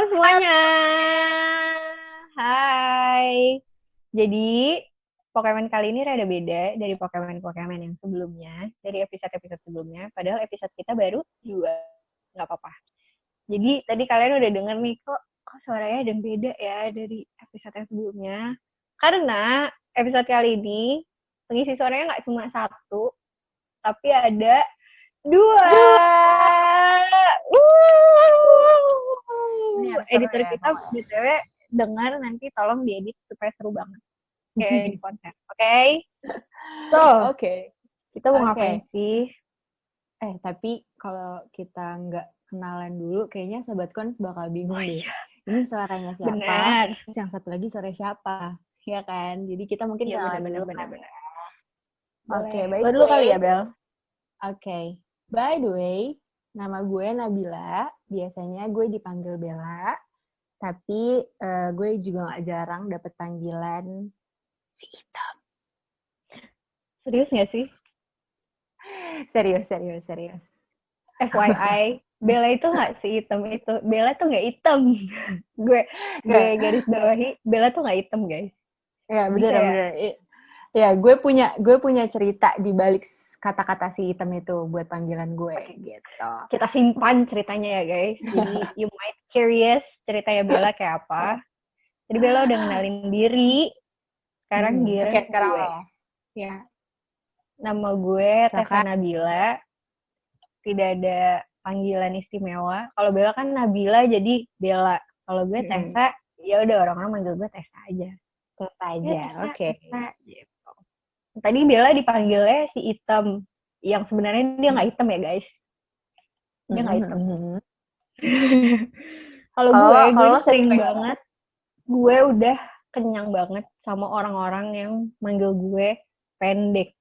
semuanya. Hai. Jadi, Pokemon kali ini rada beda dari Pokemon-Pokemon yang sebelumnya, dari episode-episode sebelumnya. Padahal episode kita baru 2. Nggak apa-apa. Jadi, tadi kalian udah denger nih, kok suaranya ada yang beda ya dari episode yang sebelumnya. Karena episode kali ini, pengisi suaranya nggak cuma satu, tapi ada dua. Duh, ini harus seru Editor ya kita pokoknya. btw dengar nanti tolong diedit supaya seru banget kayak di konten. Oke, so Oke, kita mau ngapain oke. sih? Tapi kalau kita nggak kenalan dulu, kayaknya Sobat Kons bakal Oh bingung deh. iya, Ini suaranya siapa? benar. Terus yang satu lagi suara siapa? Ya kan? Jadi kita mungkin Iya, benar kenalan benar dulu benar kan. benar. Oke, Boleh, by lo the dulu way, kali ya, Bel. nama gue Nabila. Biasanya gue dipanggil Bella. Tapi gue juga nggak jarang dapet panggilan si Hitam. Serius nggak sih? Serius. FYI, Bella itu nggak si hitam itu. Bella tuh nggak hitam. gue gue Nggak, garis bawahi, Bella tuh nggak hitam, guys. ya Jadi kayak bener. Ya, gue punya cerita di balik kata-kata si hitam itu buat panggilan gue okay, gitu. kita simpan ceritanya ya, guys. Jadi you might curious ceritanya Bella kayak apa. Jadi Bella udah ngenalin diri. Sekarang Oke, giliran sekarang gue. lo. Ya, Nama gue Tessa silakan. Nabila. Tidak ada panggilan istimewa. Kalau Bella kan Nabila jadi Bella. Kalau gue Mm-mm. Tessa, ya udah orang-orang manggil gue Tessa aja. Tetap Ya aja, Tessa, oke. Tessa gitu. Tadi Bella dipanggilnya si Item. Yang sebenarnya dia nggak hitam ya, guys. Dia nggak hitam. Mm-mm. Kalau Kalau gue, lo, gue kalau lo ini sering sering pegang. banget. Gue udah kenyang banget sama orang-orang yang manggil gue pendek.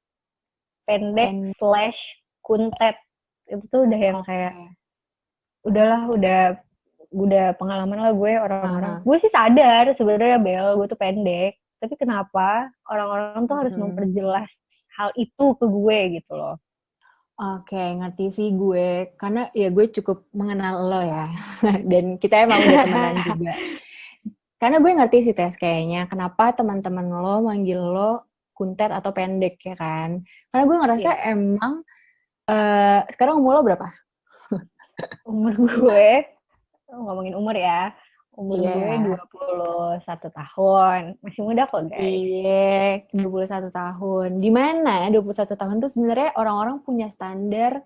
Pendek pen slash kuntet. Itu tuh udah yang kayak, Oke. udahlah, udah pengalaman lah gue orang-orang. Aha. Gue sih sadar sebenarnya Bel, gue tuh pendek. Tapi kenapa orang-orang tuh harus Mm-mm. memperjelas hal itu ke gue gitu loh. Oke, ngerti sih gue. Karena ya gue cukup mengenal lo ya. Dan kita emang udah temenan juga. Karena gue ngerti sih Tes kayaknya. Kenapa teman-teman lo manggil lo kuntet atau pendek ya kan. Karena gue ngerasa Iya, emang sekarang umur lo berapa? umur gue, ngomongin umur ya, umur gue Iya. 21 tahun. Masih muda kok guys. Iya, 21 tahun. Di mana 21 tahun tuh sebenarnya orang-orang punya standar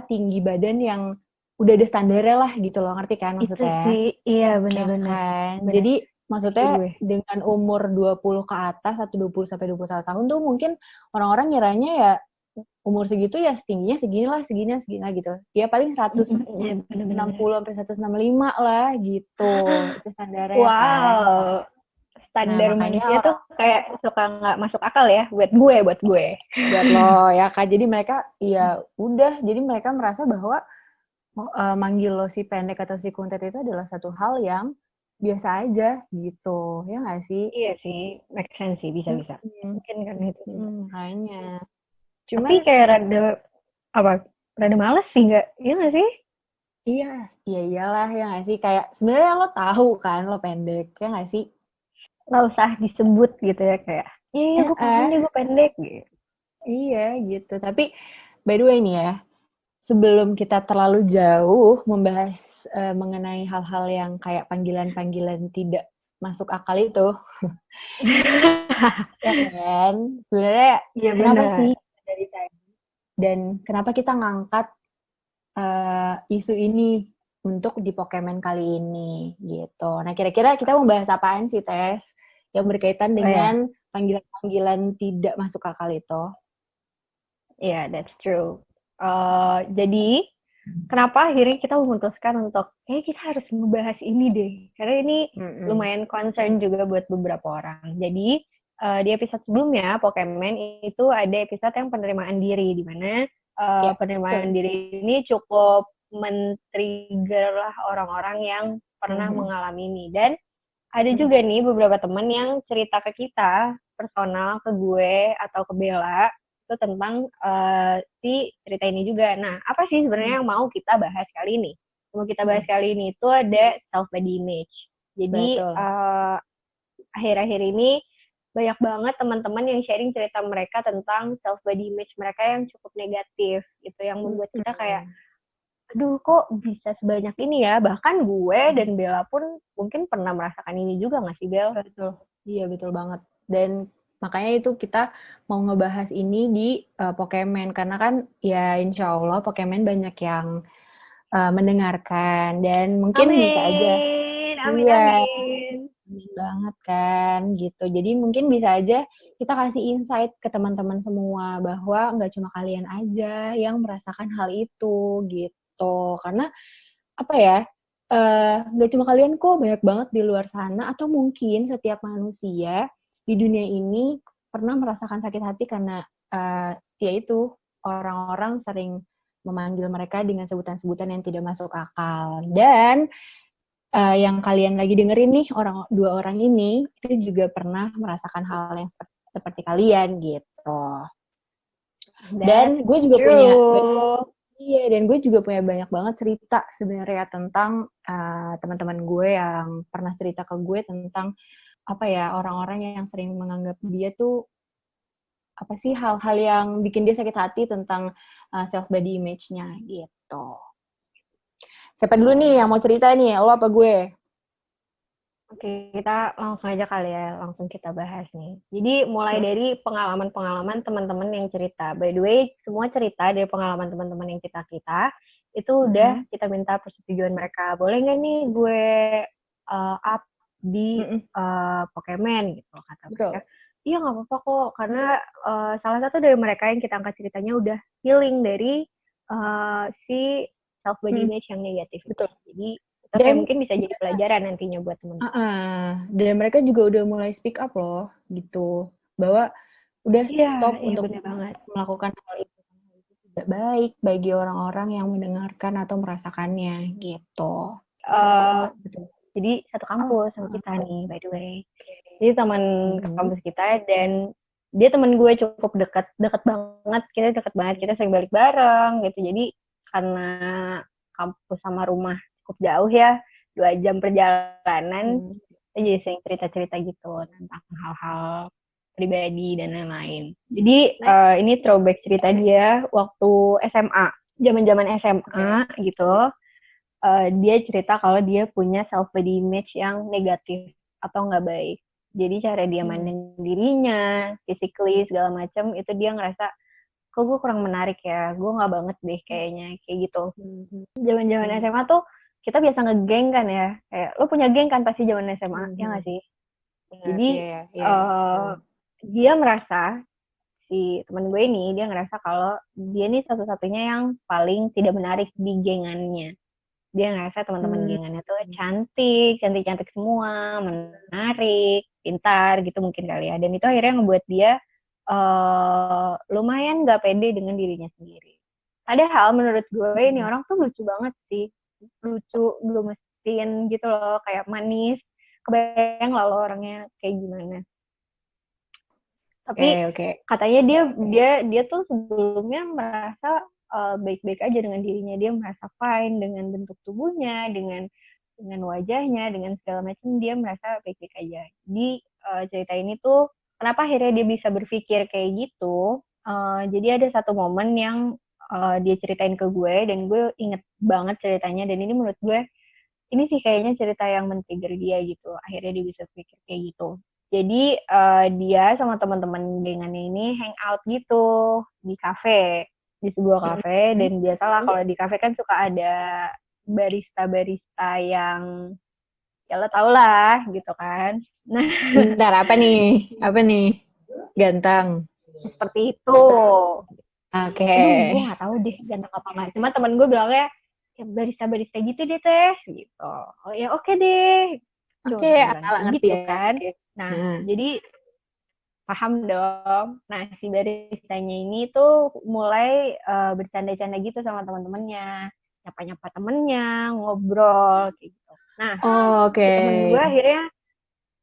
tinggi badan yang udah ada standarnya lah gitu loh, ngerti kan Itu maksudnya? sih, iya Ya benar-benar. kan? Benar, Jadi setuju maksudnya gue. dengan umur 20 ke atas atau 20 sampai 21 tahun tuh mungkin orang-orang ngiranya ya umur segitu ya setingginya segini lah gitu. Ya paling Iya benar-benar. 160 sampai 165 lah gitu. Itu standarnya kan. Wow, Nah, standar makanya manusia tuh kayak suka nggak masuk akal ya buat gue. buat lo ya kan, jadi mereka ya udah, jadi mereka merasa bahwa manggil lo si pendek atau si kuntet itu adalah satu hal yang biasa aja gitu, ya nggak sih? Iya sih, make sense sih, bisa-bisa. Mm-mm. Mungkin karena itu juga. Makanya Tapi cuman kayak apa, rada males sih nggak? Iya nggak sih? iya, iyalah ya nggak sih, kayak sebenarnya lo tahu kan lo pendek ya nggak sih. Nggak usah disebut gitu ya, kayak, iya gue paham eh deh gue pendek gitu. iya gitu, tapi by the way nih ya, sebelum kita terlalu jauh membahas mengenai hal-hal yang kayak panggilan-panggilan tidak masuk akal itu, ya kan? Sebenarnya Iya kenapa sih benar. dari tadi dan kenapa kita ngangkat isu ini untuk di Pokemon kali ini gitu. Nah, kira-kira kita mau bahas apaan sih, Tes? Yang berkaitan Oh ya, dengan panggilan-panggilan tidak masuk akal itu. iya that's true. Jadi kenapa akhirnya kita memutuskan untuk kita harus membahas ini deh, karena ini Mm-mm. lumayan concern juga buat beberapa orang. Jadi di episode sebelumnya Pokemon itu ada episode yang penerimaan diri, di mana Ya, penerimaan betul. diri ini cukup men-trigger lah orang-orang yang pernah Mhm. mengalami ini. Dan ada Mhm. juga nih beberapa teman yang cerita ke kita personal, ke gue atau ke Bella itu tentang si cerita ini juga. Nah, apa sih sebenarnya yang mau kita bahas kali ini? mau kita bahas kali ini itu ada self body image. Jadi Betul. Akhir-akhir ini banyak banget teman-teman yang sharing cerita mereka tentang self body image mereka yang cukup negatif gitu, yang membuat kita kayak aduh kok bisa sebanyak ini ya. Bahkan gue dan Bella pun mungkin pernah merasakan ini juga nggak sih, Bel? Betul. Iya, betul banget. Dan makanya itu kita mau ngebahas ini di Pokemon. Karena kan ya insya Allah Pokemon banyak yang mendengarkan. Dan mungkin bisa aja. Amin, amin, Iya, amin. amin banget kan gitu. Jadi mungkin bisa aja kita kasih insight ke teman-teman semua bahwa nggak cuma kalian aja yang merasakan hal itu gitu. Karena apa ya, nggak cuma kalian kok, banyak banget di luar sana atau mungkin setiap manusia di dunia ini pernah merasakan sakit hati karena yaitu orang-orang sering memanggil mereka dengan sebutan-sebutan yang tidak masuk akal. Dan yang kalian lagi dengerin nih, dua orang ini itu juga pernah merasakan hal yang seperti kalian gitu. That's Dan gue juga punya true. Iya, dan gue juga punya banyak banget cerita sebenarnya tentang teman-teman gue yang pernah cerita ke gue tentang apa ya, orang-orang yang sering menganggap dia tuh apa sih, hal-hal yang bikin dia sakit hati tentang self body image-nya gitu. Siapa dulu nih yang mau cerita nih? Lo apa gue? Oke, kita langsung aja kali ya, langsung kita bahas nih. Jadi mulai dari pengalaman-pengalaman teman-teman yang cerita. By the way, semua cerita dari pengalaman teman-teman yang kita itu udah kita minta persetujuan mereka. Boleh nggak nih gue up di Pokemon gitu kata Betul. mereka. Iya nggak apa-apa kok, karena salah satu dari mereka yang kita angkat ceritanya udah healing dari si self body image yang negatif. Betul. Jadi itu kayak Dan mungkin bisa jadi pelajaran nantinya buat teman-teman. dan mereka juga udah mulai speak up loh, gitu. Bahwa udah Iya, stop iya untuk benar banget. melakukan hal itu. Tidak baik bagi orang-orang yang mendengarkan atau merasakannya, gitu. Betul. Jadi satu kampus sama kita nih, by the way. Jadi teman kampus kita dan dia teman gue cukup dekat banget, kita sering balik bareng gitu. Jadi karena kampus sama rumah cukup jauh ya, 2 jam perjalanan, kita jadi sering cerita-cerita gitu tentang hal-hal pribadi dan lain-lain. Jadi ini throwback cerita dia waktu SMA, zaman-zaman SMA gitu. Dia cerita kalau dia punya self body image yang negatif atau nggak baik. Jadi cara dia mandang dirinya, physically segala macam itu dia ngerasa kok gue kurang menarik ya, gue nggak banget deh kayaknya kayak gitu. Zaman-zaman SMA tuh kita biasa ngegeng kan ya, kayak lo punya geng kan pasti zaman SMA, ya nggak sih? Jadi dia merasa si teman gue ini dia ngerasa kalau dia nih satu-satunya yang paling tidak menarik di gengannya. Dia ngerasa teman-teman gengannya tuh cantik semua, menarik, pintar gitu mungkin kali ya. Dan itu akhirnya ngebuat dia lumayan gak pede dengan dirinya sendiri. Padahal menurut gue ini orang tuh lucu banget sih. Lucu, gemesin gitu loh, kayak manis. Kebayang lah lo orangnya kayak gimana. Tapi katanya dia tuh sebelumnya merasa baik-baik aja dengan dirinya, dia merasa fine dengan bentuk tubuhnya, dengan wajahnya, dengan segala macam dia merasa baik-baik aja. Jadi cerita ini tuh kenapa akhirnya dia bisa berpikir kayak gitu? Jadi ada satu momen yang dia ceritain ke gue dan gue inget banget ceritanya dan ini menurut gue ini sih kayaknya cerita yang men-trigger dia gitu. Akhirnya dia bisa pikir kayak gitu. Jadi dia sama teman-teman gengannya ini hangout gitu di kafe, di sebuah kafe. Dan biasalah kalau di kafe kan suka ada barista-barista yang ya lo tau lah gitu kan. Nah, bentar, apa nih? Ganteng. Seperti itu. Oke. Gue gak tahu deh ganteng apa nggak. Cuma temen gue bilangnya ya barista-barista gitu deh teh gitu. Oh ya oke deh. Oke, ala ngerti gitu ya. kan. Nah, jadi paham dong. Nah, si baristanya ini tuh mulai bercanda-canda gitu sama teman-temannya. Nyapa-nyapa temennya, ngobrol kayak gitu. Nah, temen gue akhirnya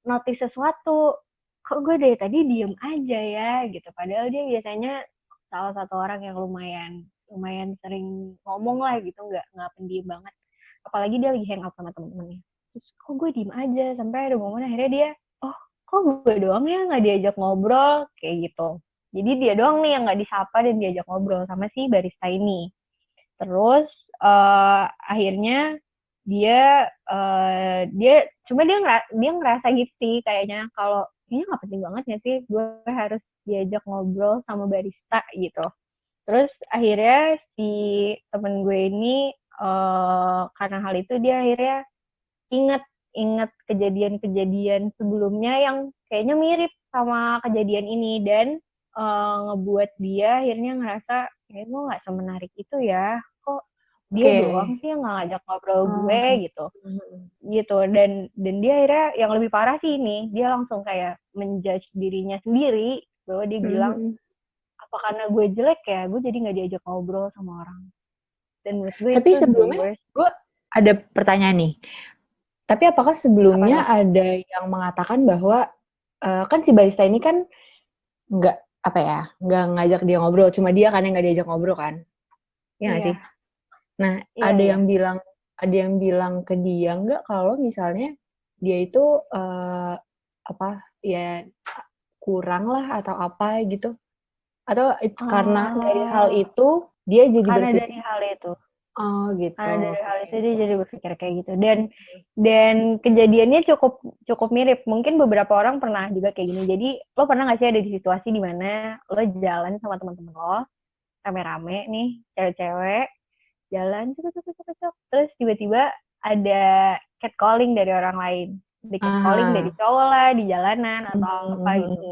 notice sesuatu. Kok gue dari tadi diem aja ya gitu. Padahal dia biasanya salah satu orang yang lumayan sering ngomong lah gitu, nggak pendiam banget. apalagi dia lagi hangout sama temen-temennya. Terus kok gue diem aja, sampai ada momen akhirnya dia, oh kok gue doang ya nggak diajak ngobrol, kayak gitu. Jadi dia doang nih yang nggak disapa dan diajak ngobrol sama si barista ini. Terus akhirnya dia cuma dia ngerasa gitu sih kayaknya, kalau ini nggak penting banget ya sih gue harus diajak ngobrol sama barista gitu. Terus akhirnya si temen gue ini karena hal itu dia akhirnya ingat kejadian-kejadian sebelumnya yang kayaknya mirip sama kejadian ini, dan ngebuat dia akhirnya ngerasa kayak gue nggak semenarik itu ya, kok dia doang sih yang nggak ngajak ngobrol gue gitu. Dan dia akhirnya yang lebih parah sih ini, dia langsung kayak menjudge dirinya sendiri, bahwa dia bilang apa karena gue jelek ya gue jadi nggak diajak ngobrol sama orang. Dan menurut gue Tapi itu sebelumnya gue ada pertanyaan nih. Tapi apakah sebelumnya ada yang mengatakan bahwa kan si barista ini kan nggak ngajak dia ngobrol, cuma dia kan yang nggak diajak ngobrol kan? Iya nggak sih? Nah, ada yang bilang ke dia nggak kalau misalnya dia itu kurang lah atau apa gitu? Atau karena dari hal itu dia jadi berpikir? Dari hal itu. Oh gitu. Karena dari hal itu dia jadi berpikir kayak gitu. Dan kejadiannya cukup mirip. Mungkin beberapa orang pernah juga kayak gini. Jadi lo pernah nggak sih ada di situasi di mana lo jalan sama teman-teman lo, rame-rame nih, cewek-cewek, jalan, cuk, terus tiba-tiba ada catcalling dari orang lain. Di catcalling dari cowok lah, di jalanan, atau apa gitu.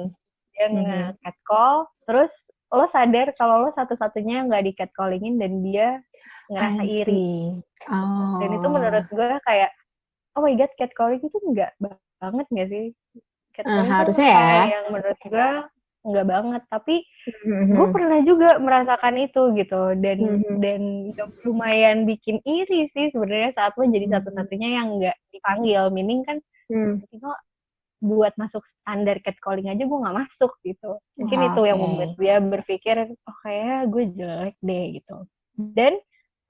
Dia nge-catcall, terus lo sadar kalau lo satu-satunya yang nggak di catcallingin, dan dia ngerasa iri. Dan itu menurut gue kayak, oh my god, catcalling itu nggak banget nggak sih? Catcalling harusnya itu ya. yang menurut gue nggak banget. Tapi gue pernah juga merasakan itu gitu. Dan lumayan bikin iri sih sebenarnya saat lo jadi satu-satunya yang nggak dipanggil. Meaning kan, itu buat masuk standar catcalling aja gue nggak masuk gitu. Mungkin itu yang membuat dia berpikir, oh kayaknya gue jelek deh gitu. Dan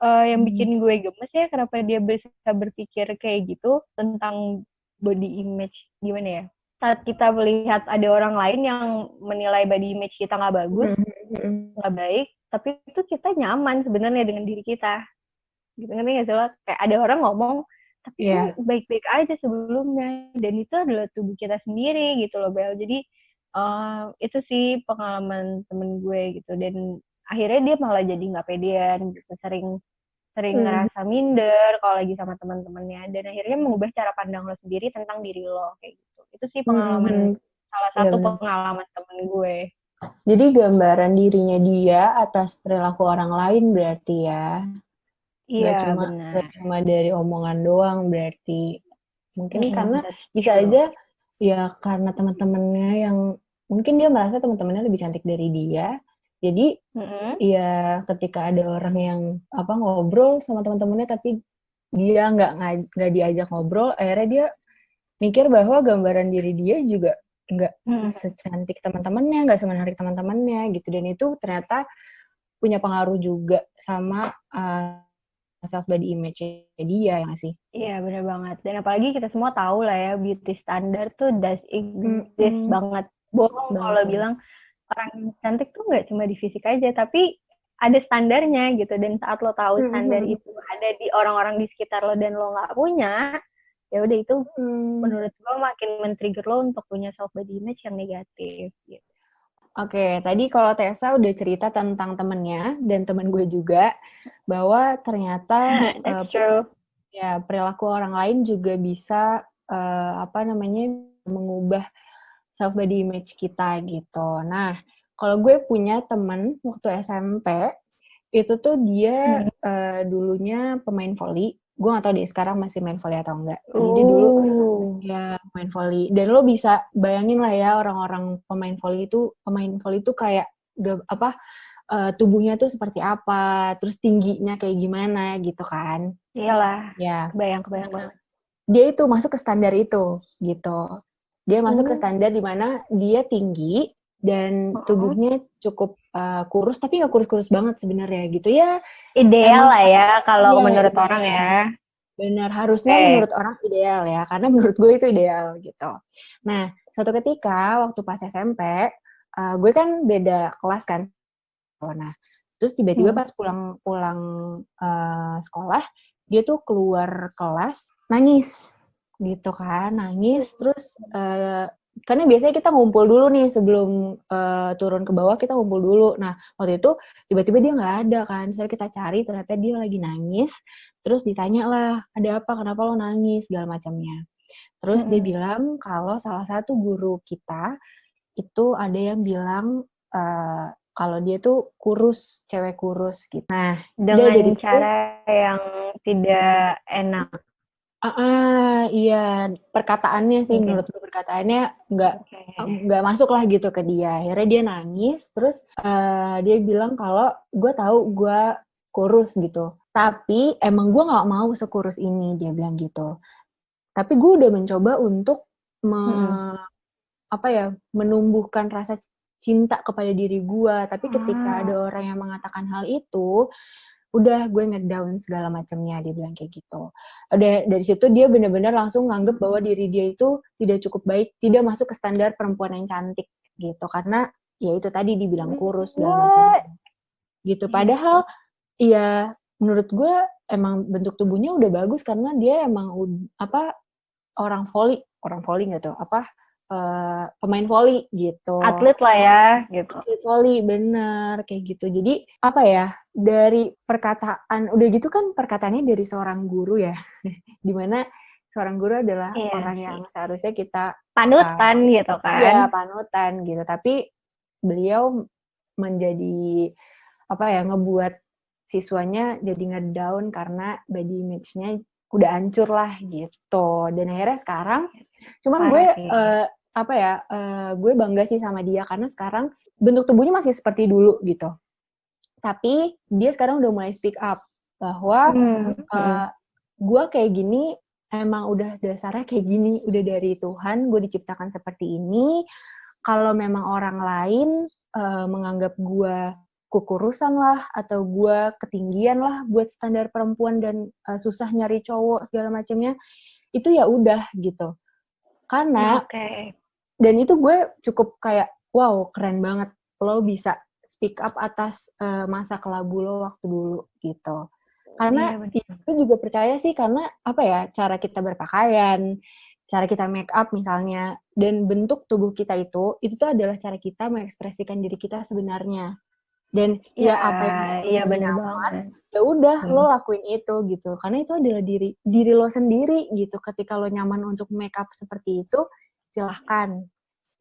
yang bikin gue gemes ya, kenapa dia bisa berpikir kayak gitu tentang body image, gimana ya, saat kita melihat ada orang lain yang menilai body image kita nggak bagus, nggak baik, tapi itu kita nyaman sebenarnya dengan diri kita gitu. Ngerti nggak sih lo? Kayak ada orang ngomong tapi kan baik-baik aja sebelumnya, dan itu adalah tubuh kita sendiri gitu loh, Bel. Jadi itu sih pengalaman temen gue gitu. Dan akhirnya dia malah jadi nggak pedean gitu, sering ngerasa minder kalau lagi sama teman-temannya, dan akhirnya mengubah cara pandang lo sendiri tentang diri lo kayak gitu. Itu sih pengalaman salah satu pengalaman temen gue. Jadi gambaran dirinya dia atas perilaku orang lain berarti ya. Iya, Gak cuma dari omongan doang berarti. Mungkin karena bisa aja ya karena teman-temannya yang mungkin dia merasa teman-temannya lebih cantik dari dia. Jadi ya ketika ada orang yang ngobrol sama teman-temannya tapi dia nggak diajak ngobrol, akhirnya dia mikir bahwa gambaran diri dia juga nggak secantik teman-temannya, nggak semenarik teman-temannya gitu. Dan itu ternyata punya pengaruh juga sama self body image dia, ya nggak sih? Iya, benar banget. Dan apalagi kita semua tahu lah ya, beauty standard tuh does exist banget. Bohong kalau bilang orang cantik tuh nggak cuma di fisik aja, tapi ada standarnya gitu. Dan saat lo tahu standar itu ada di orang-orang di sekitar lo dan lo nggak punya, ya udah itu menurut lo makin men-trigger lo untuk punya self body image yang negatif gitu. Oke, tadi kalau Tessa udah cerita tentang temennya dan temen gue juga, bahwa ternyata ya perilaku orang lain juga bisa mengubah self body image kita gitu. Nah, kalau gue punya temen waktu SMP, itu tuh dia dulunya pemain volley. Gue gak tau deh sekarang masih main volley atau enggak. Jadi dulu ya main volley. Dan lo bisa bayangin lah ya orang-orang pemain volley itu kayak tubuhnya tuh seperti apa, terus tingginya kayak gimana gitu kan. Iyalah, ya. kebayang banget. Dia itu masuk ke standar itu gitu. Dia masuk ke standar di mana dia tinggi dan tubuhnya cukup kurus, tapi nggak kurus-kurus banget sebenarnya gitu ya. Ideal lah ya kalau menurut orang ya. Benar, harusnya Oke. menurut orang ideal ya, karena menurut gue itu ideal gitu. Nah, suatu ketika waktu pas SMP, gue kan beda kelas kan. Nah, terus tiba-tiba pas pulang sekolah, dia tuh keluar kelas nangis gitu kan, nangis terus karena biasanya kita ngumpul dulu nih sebelum turun ke bawah kita ngumpul dulu. Nah, waktu itu tiba-tiba dia nggak ada kan, saya kita cari ternyata dia lagi nangis, terus ditanya lah, ada apa, kenapa lo nangis, segala macamnya. Terus dia bilang kalau salah satu guru kita itu ada yang bilang kalau dia tuh kurus, cewek kurus gitu. Nah, udah Dengan dari situ, cara yang tidak enak iya perkataannya sih mungkin. menurut gue perkataannya Oke. nggak masuk lah gitu ke dia. Akhirnya dia nangis, terus dia bilang kalau gue tahu gue kurus gitu. Tapi emang gue nggak mau sekurus ini, dia bilang gitu. Tapi gue udah mencoba untuk menumbuhkan rasa cinta kepada diri gue. Tapi ketika ada orang yang mengatakan hal itu, udah gue ngedown segala macamnya, dia bilang kayak gitu. Udah dari situ dia benar-benar langsung nganggep bahwa diri dia itu tidak cukup baik, tidak masuk ke standar perempuan yang cantik gitu. Karena ya itu tadi dibilang kurus segala macamnya. Gitu. Padahal ya menurut gue emang bentuk tubuhnya udah bagus karena dia emang orang volley nggak tuh pemain volley gitu. Atlet lah ya, gitu. Atlet volley bener kayak gitu. Jadi apa ya, dari perkataan udah gitu kan perkataannya dari seorang guru ya, dimana seorang guru adalah Iya orang sih. yang seharusnya kita Panutan gitu kan. ya panutan gitu. Tapi beliau menjadi ngebuat siswanya jadi ngedown karena body image-nya udah hancur lah gitu. Dan akhirnya sekarang cuman gue Parah sih. gue bangga sih sama dia karena sekarang bentuk tubuhnya masih seperti dulu gitu. Tapi dia sekarang udah mulai speak up bahwa gue kayak gini emang udah dasarnya kayak gini, udah dari Tuhan gue diciptakan seperti ini. Kalau memang orang lain menganggap gue kukurusan lah atau gue ketinggian lah buat standar perempuan dan susah nyari cowok segala macamnya, itu ya udah gitu. Karena dan itu gue cukup kayak wow keren banget lo bisa speak up atas masa kelabu lo waktu dulu gitu. Karena gue juga percaya sih karena cara kita berpakaian, cara kita make up misalnya, dan bentuk tubuh kita itu tuh adalah cara kita mengekspresikan diri kita sebenarnya. Dan ya apa yang Iya lo bener nyaman, banget. ya udah lo lakuin itu gitu. Karena itu adalah diri lo sendiri gitu. Ketika lo nyaman untuk make up seperti itu, silahkan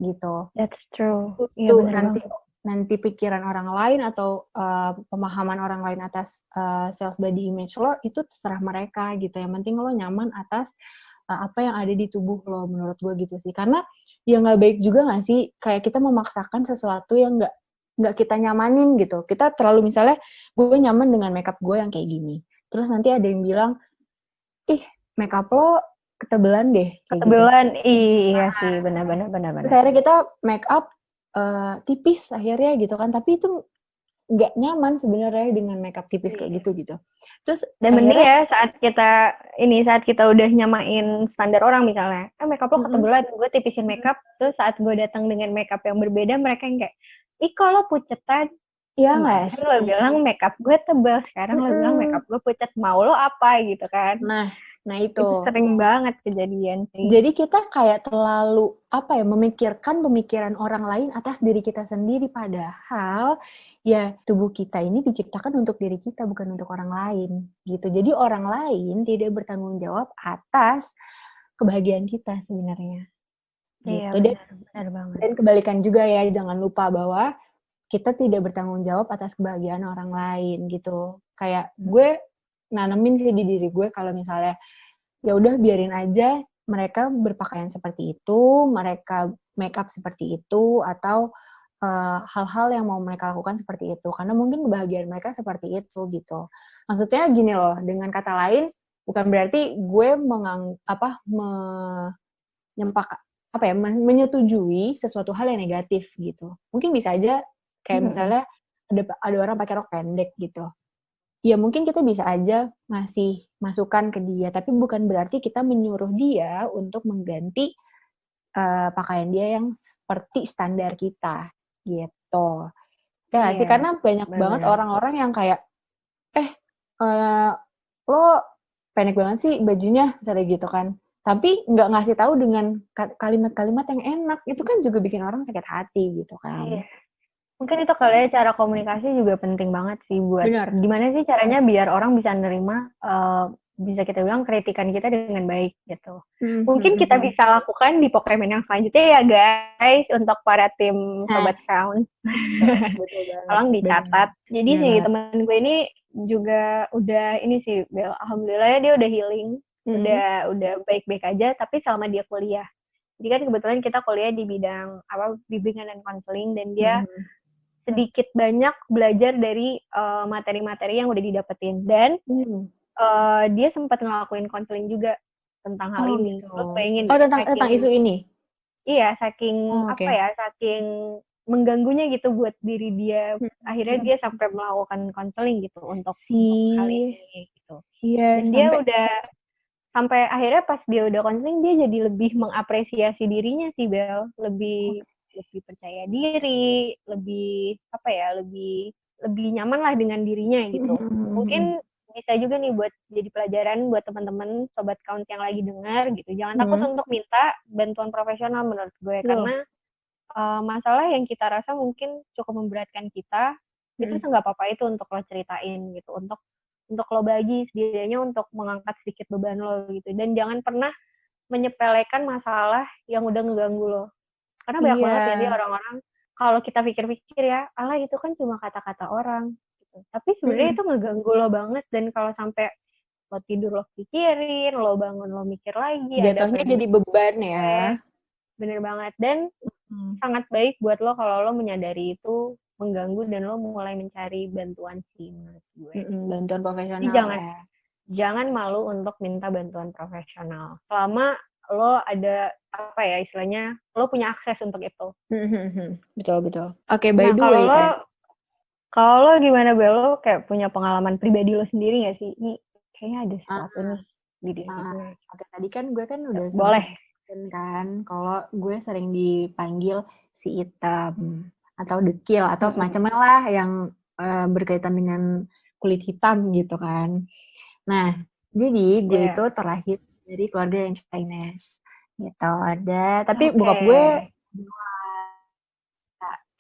gitu. That's true. Iya Itu bener banget. nanti pikiran orang lain atau pemahaman orang lain atas self body image lo itu terserah mereka gitu. Yang penting lo nyaman atas apa yang ada di tubuh lo, menurut gue gitu sih. Karena ya nggak baik juga nggak sih kayak kita memaksakan sesuatu yang nggak kita nyamanin gitu. Kita terlalu misalnya gue nyaman dengan makeup gue yang kayak gini. Terus nanti ada yang bilang, ih makeup lo ketebelan deh kayak gitu. Ketebelan, iya sih, benar-benar. Terus akhirnya kita make up tipis akhirnya gitu kan, tapi itu nggak nyaman sebenarnya dengan make up tipis kayak gitu. Terus dan mending akhirnya ya saat kita udah nyamain standar orang misalnya, makeup lo ketebelan, gue tipisin makeup, terus saat gue datang dengan makeup yang berbeda, mereka yang kayak, ih kok lo pucetan? ya Kemarin nggak lo sih? bilang makeup gue tebal, sekarang lo bilang makeup gue pucet, mau lo apa gitu kan? Nah Itu sering banget kejadian sih. Jadi kita kayak terlalu memikirkan pemikiran orang lain atas diri kita sendiri, padahal ya tubuh kita ini diciptakan untuk diri kita bukan untuk orang lain gitu. Jadi orang lain tidak bertanggung jawab atas kebahagiaan kita sebenarnya. Iya Gitu. benar banget. Dan kebalikan juga ya, jangan lupa bahwa kita tidak bertanggung jawab atas kebahagiaan orang lain gitu. Kayak gue nanemin sih di diri gue kalau misalnya ya udah biarin aja mereka berpakaian seperti itu, mereka make up seperti itu, atau hal-hal yang mau mereka lakukan seperti itu. Karena mungkin kebahagiaan mereka seperti itu gitu. Maksudnya gini loh, dengan kata lain bukan berarti gue menyetujui sesuatu hal yang negatif gitu. Mungkin bisa aja kayak misalnya ada orang pakai rok pendek gitu. ya mungkin kita bisa aja ngasih masukan ke dia, tapi bukan berarti kita menyuruh dia untuk mengganti pakaian dia yang seperti standar kita gitu. Ya nggak sih? Iya, Karena banyak banget benar-benar. orang-orang yang kayak, eh, lo pendek banget sih bajunya, misalnya gitu kan. Tapi nggak ngasih tahu dengan kalimat-kalimat yang enak, itu kan juga bikin orang sakit hati gitu Iya. kan. Mungkin itu kali ya, cara komunikasi juga penting banget sih buat Benar. gimana sih caranya biar orang bisa nerima, bisa kita bilang kritikan kita dengan baik gitu. Mungkin kita bisa lakukan di Pokemon yang selanjutnya ya guys, untuk para tim Nah, Sobat Sound. betul banget. Tolong dicatat. Jadi Benar si banget. teman gue ini juga udah ini sih, Bel. Alhamdulillah ya dia udah healing, udah baik-baik aja. Tapi selama dia kuliah, jadi kan kebetulan kita kuliah di bidang apa, bimbingan dan konseling, dan dia sedikit banyak belajar dari materi-materi yang udah didapetin, dan dia sempat ngelakuin konseling juga tentang hal Oh ini. gitu. Terus bayangin Oh deh, tentang isu ini. iya, saking Oh, apa oke. ya, saking mengganggunya gitu buat diri dia, akhirnya dia sampai melakukan konseling gitu untuk hal Si ini gitu. iya Dan dia sampai udah sampai akhirnya pas dia udah konseling, dia jadi lebih mengapresiasi dirinya sih, Bel. Lebih lebih percaya diri, lebih apa ya, lebih lebih nyaman lah dengan dirinya gitu. Mungkin bisa juga nih buat jadi pelajaran buat teman-teman sobat count yang lagi dengar gitu. Jangan takut untuk minta bantuan profesional menurut gue, betul. karena masalah yang kita rasa mungkin cukup memberatkan kita, itu nggak apa-apa itu untuk lo ceritain gitu, untuk lo bagi setidaknya untuk mengangkat sedikit beban lo gitu. Dan jangan pernah menyepelekan masalah yang udah ngeganggu lo. Karena banyak Iya. banget ya sih orang-orang, kalau kita pikir-pikir ya, alah itu kan cuma kata-kata orang. Gitu. Tapi sebenarnya itu ngeganggu lo banget, dan kalau sampai lo tidur lo pikirin, lo bangun lo mikir lagi, ada Jatuhnya jadi prediksi, beban ya. bener banget. Dan sangat baik buat lo kalau lo menyadari itu mengganggu dan lo mulai mencari bantuan sih menurut gue. Bantuan Jadi profesional ya. jangan malu untuk minta bantuan profesional. Selama lo ada apa ya istilahnya, lo punya akses untuk itu. Betul betul. Oke, by Nah, the way, Teh. kalau lo gimana, Bel? Lo kayak punya pengalaman pribadi lo sendiri nggak sih? Ini kayaknya ada sesuatu nih di diri gue. Oke, tadi kan gue kan udah Boleh. sempat kan kalau gue sering dipanggil si hitam atau dekil atau semacamnya lah yang berkaitan dengan kulit hitam gitu kan. Nah, jadi gue itu terlahir dari keluarga yang Chinese gitu. Tapi bokap gue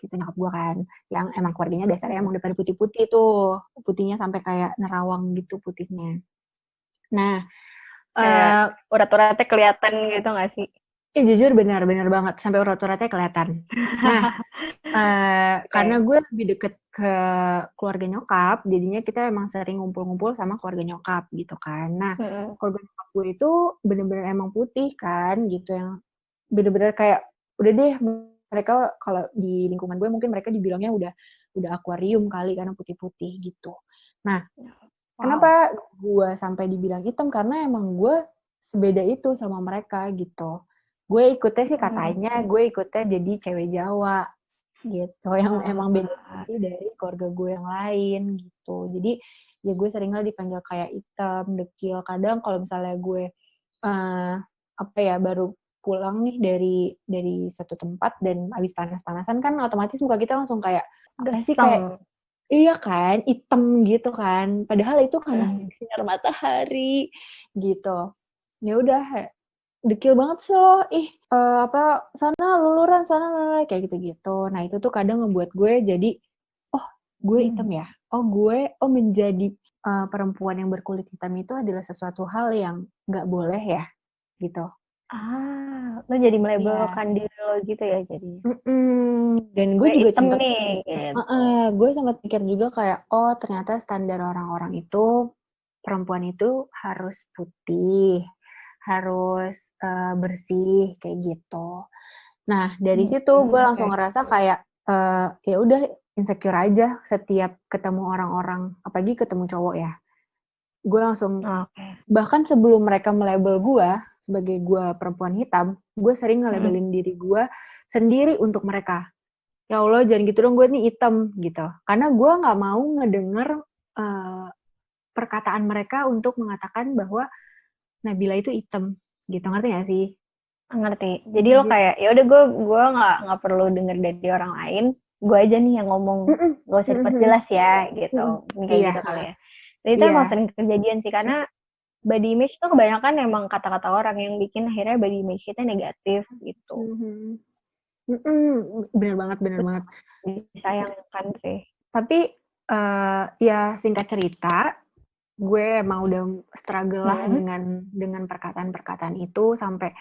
gitu, nyokap gue kan yang emang keluarganya dasarnya emang udah pada putih-putih tuh, putihnya sampai kayak nerawang gitu putihnya. Nah, Kayak urat-uratnya kelihatan gitu nggak sih? jujur benar-benar banget sampai urat-uratnya kelihatan. Nah, karena gue lebih deket ke keluarga nyokap, jadinya kita emang sering ngumpul-ngumpul sama keluarga nyokap gitu kan. Nah, keluarga nyokap gue itu bener-bener emang putih kan gitu, yang bener-bener kayak udah deh, mereka kalau di lingkungan gue mungkin mereka dibilangnya udah akuarium kali karena putih-putih gitu. Nah, kenapa gue sampai dibilang hitam? Karena emang gue sebeda itu sama mereka gitu. Gue ikutnya sih katanya gue ikutnya jadi cewek Jawa gitu, yang emang beda dari keluarga gue yang lain gitu. Jadi ya gue seringnya dipanggil kayak hitam, dekil. Kadang kalau misalnya gue apa ya baru pulang nih dari suatu tempat dan habis panas-panasan kan otomatis muka kita langsung kayak apa sih, kayak iya kan, hitam gitu kan. Padahal itu karena sinar matahari gitu. Ya udah, dekil banget sih lo, apa sana luluran sana kayak gitu-gitu. Nah itu tuh kadang ngebuat gue jadi, oh gue hitam ya, oh menjadi perempuan yang berkulit hitam itu adalah sesuatu hal yang nggak boleh ya gitu. Lo jadi Iya. melabelkan diri lo gitu ya jadinya. Dan gue Gue juga hitam nih. Gitu. gue sempat pikir juga kayak, oh ternyata standar orang-orang itu perempuan itu harus putih, harus bersih kayak gitu. Nah dari situ gue langsung ngerasa kayak ya udah insecure aja setiap ketemu orang-orang, apalagi ketemu cowok ya. Gue langsung bahkan sebelum mereka melabel gue sebagai gue perempuan hitam, gue sering nge-labelin diri gue sendiri untuk mereka. Ya Allah jangan gitu dong, gue nih hitam gitu. Karena gue nggak mau ngedenger perkataan mereka untuk mengatakan bahwa Nabila itu hitam gitu, ngerti gak sih? Ngerti. Jadi lo kayak ya udah gue nggak perlu denger dari orang lain, gue aja nih yang ngomong, gak usah diperjelas ya gitu. Ini kayak Iya, gitu kali ya. Dan itu iya. emang sering kejadian sih, karena body image tuh kebanyakan emang kata-kata orang yang bikin akhirnya body image kita negatif gitu. Bener banget. Disayangkan sih. Tapi ya singkat cerita, gue emang udah struggle lah dengan perkataan-perkataan itu, sampai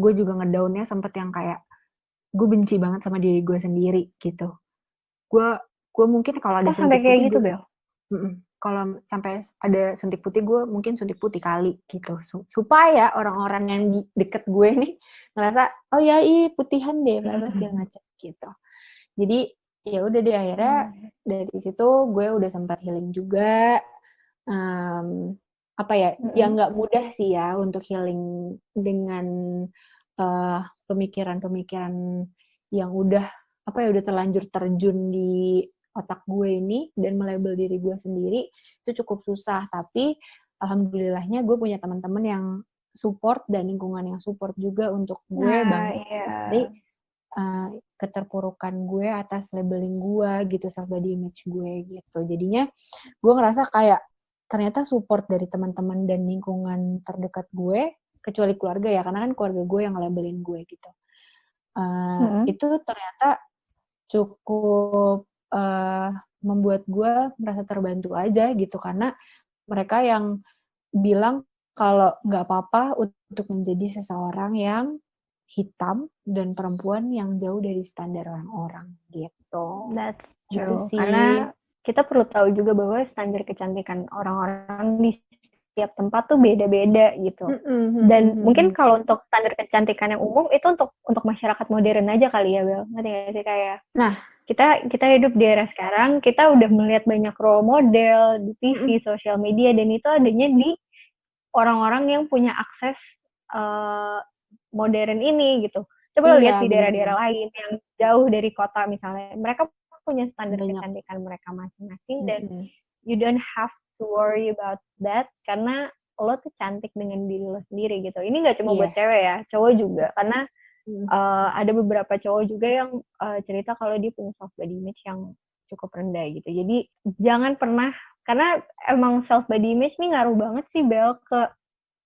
gue juga ngedownnya sempet yang kayak gue benci banget sama diri gue sendiri gitu. Gue mungkin kalau ada sampai suntik kayak putih gitu, gue, Bel? kalau sampai ada suntik putih gue mungkin suntik putih kali gitu, supaya orang-orang yang deket gue nih ngerasa oh ya putihan deh, apa segala macam gitu. Jadi ya udah deh, akhirnya dari situ gue udah sempat healing juga. Apa ya, yang nggak mudah sih ya untuk healing dengan pemikiran-pemikiran yang udah udah terlanjur terjun di otak gue ini dan melabel diri gue sendiri, itu cukup susah. Tapi alhamdulillahnya gue punya teman-teman yang support dan lingkungan yang support juga untuk gue bangkit dari keterpurukan gue atas labeling gue gitu, self body image gue gitu. Jadinya gue ngerasa kayak ternyata support dari teman-teman dan lingkungan terdekat gue, kecuali keluarga ya, karena kan keluarga gue yang labelin gue gitu. Itu ternyata cukup membuat gue merasa terbantu aja gitu, karena mereka yang bilang kalau nggak apa-apa untuk menjadi seseorang yang hitam dan perempuan yang jauh dari standar orang-orang gitu. That's Gitu true. sih. Karena kita perlu tahu juga bahwa standar kecantikan orang-orang di setiap tempat tuh beda-beda gitu. Dan mungkin kalau untuk standar kecantikan yang umum itu untuk masyarakat modern aja kali ya, Bel. Ngerti gak sih? Kayak kita hidup di era sekarang, kita udah melihat banyak role model di TV, sosial media, dan itu adanya di orang-orang yang punya akses modern ini gitu. Coba lihat di daerah-daerah lain yang jauh dari kota misalnya, mereka punya standar kecantikan mereka masing-masing, dan you don't have to worry about that karena lo tuh cantik dengan diri lo sendiri gitu. Ini nggak cuma buat cewek ya, cowok juga, karena ada beberapa cowok juga yang cerita kalau dia punya self body image yang cukup rendah gitu. Jadi jangan pernah, karena emang self body image nih ngaruh banget sih, Bel, ke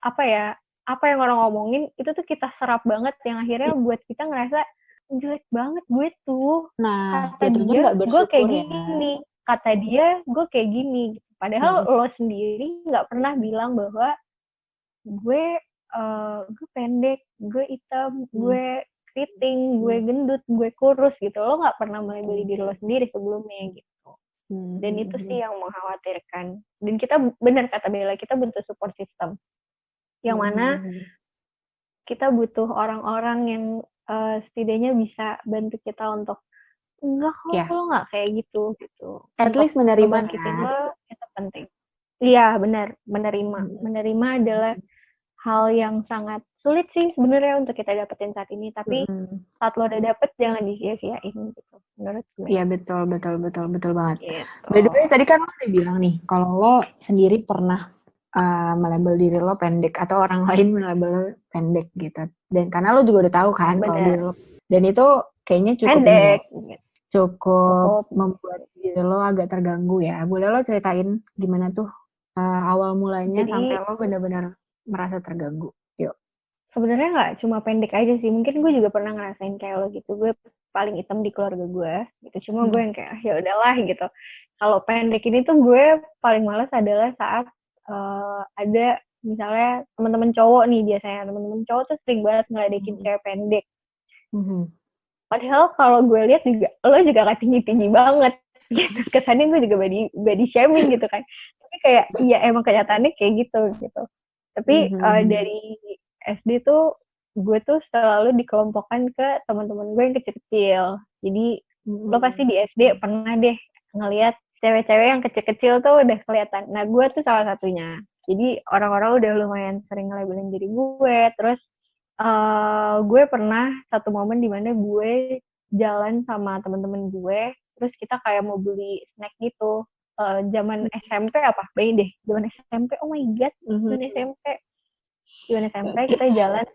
apa yang orang ngomongin itu tuh kita serap banget, yang akhirnya buat kita ngerasa jelek banget gue tuh. Kata dia gue kayak gini, kata dia gue kayak gini. Padahal lo sendiri nggak pernah bilang bahwa gue pendek, gue hitam, gue keriting, gue gendut, gue kurus gitu. Lo nggak pernah melabeli diri lo sendiri sebelumnya gitu. Dan itu sih yang mengkhawatirkan. Dan kita, benar kata Bella, kita butuh support system. Yang mana kita butuh orang-orang yang setidaknya bisa bantu kita untuk enggak kok, lo nggak kayak gitu. At least menerima lo, itu penting. Iya, benar, menerima adalah hal yang sangat sulit sih sebenarnya untuk kita dapetin saat ini, tapi saat lo udah dapet jangan disia-siain gitu menurut gue. Iya, betul banget. Gitu. By the way, tadi kan lo udah bilang nih kalau lo sendiri pernah melabel diri lo pendek atau orang lain melabel lo pendek gitu. Dan karena lo juga udah tahu kan kalau diri lo, dan itu kayaknya cukup pendek, cukup membuat diri lo agak terganggu ya. Boleh lo ceritain gimana tuh awal mulanya sampai lo benar-benar merasa terganggu? Yuk. Sebenarnya nggak cuma pendek aja sih, mungkin gue juga pernah ngerasain kayak lo gitu. Gue paling hitam di keluarga gue gitu, cuma gue yang kayak ya udahlah gitu. Kalau pendek ini tuh gue paling malas adalah saat ada misalnya teman-teman cowok nih, biasanya teman-teman cowok tuh sering banget ngeledekin cewek pendek. Padahal kalau gue lihat juga lo juga gak tinggi-tinggi banget gitu. Kesannya gue juga body shaming gitu kan. Tapi kayak iya emang kenyataannya kayak gitu. Tapi dari SD tuh gue tuh selalu dikelompokkan ke teman-teman gue yang kecil-kecil. Jadi lo pasti di SD pernah deh ngelihat cewek-cewek yang kecil-kecil tuh udah kelihatan. Nah gue tuh salah satunya. Jadi orang-orang udah lumayan sering labelin diri gue. Terus gue pernah satu momen dimana gue jalan sama teman-teman gue, terus kita kayak mau beli snack gitu. zaman SMP apa? Bayangin deh, zaman SMP, oh my god, zaman SMP kita jalan,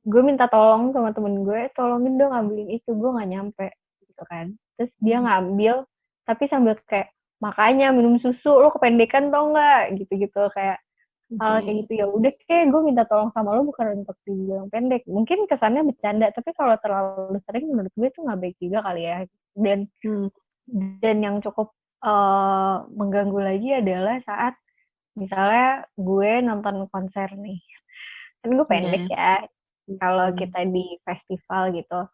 gue minta tolong sama temen gue, tolongin dong ngambilin itu, gue nggak nyampe, gitu kan. Terus dia ngambil, tapi sambil kayak, makanya minum susu, lo kependekan tau nggak, gitu-gitu kayak kayak gitu. Ya udah, kayak gue minta tolong sama lo bukan untuk dibilang pendek, mungkin kesannya bercanda, tapi kalau terlalu sering menurut gue itu nggak baik juga kali ya. Dan yang cukup mengganggu lagi adalah saat misalnya gue nonton konser nih, kan gue pendek ya, kalau kita di festival gitu,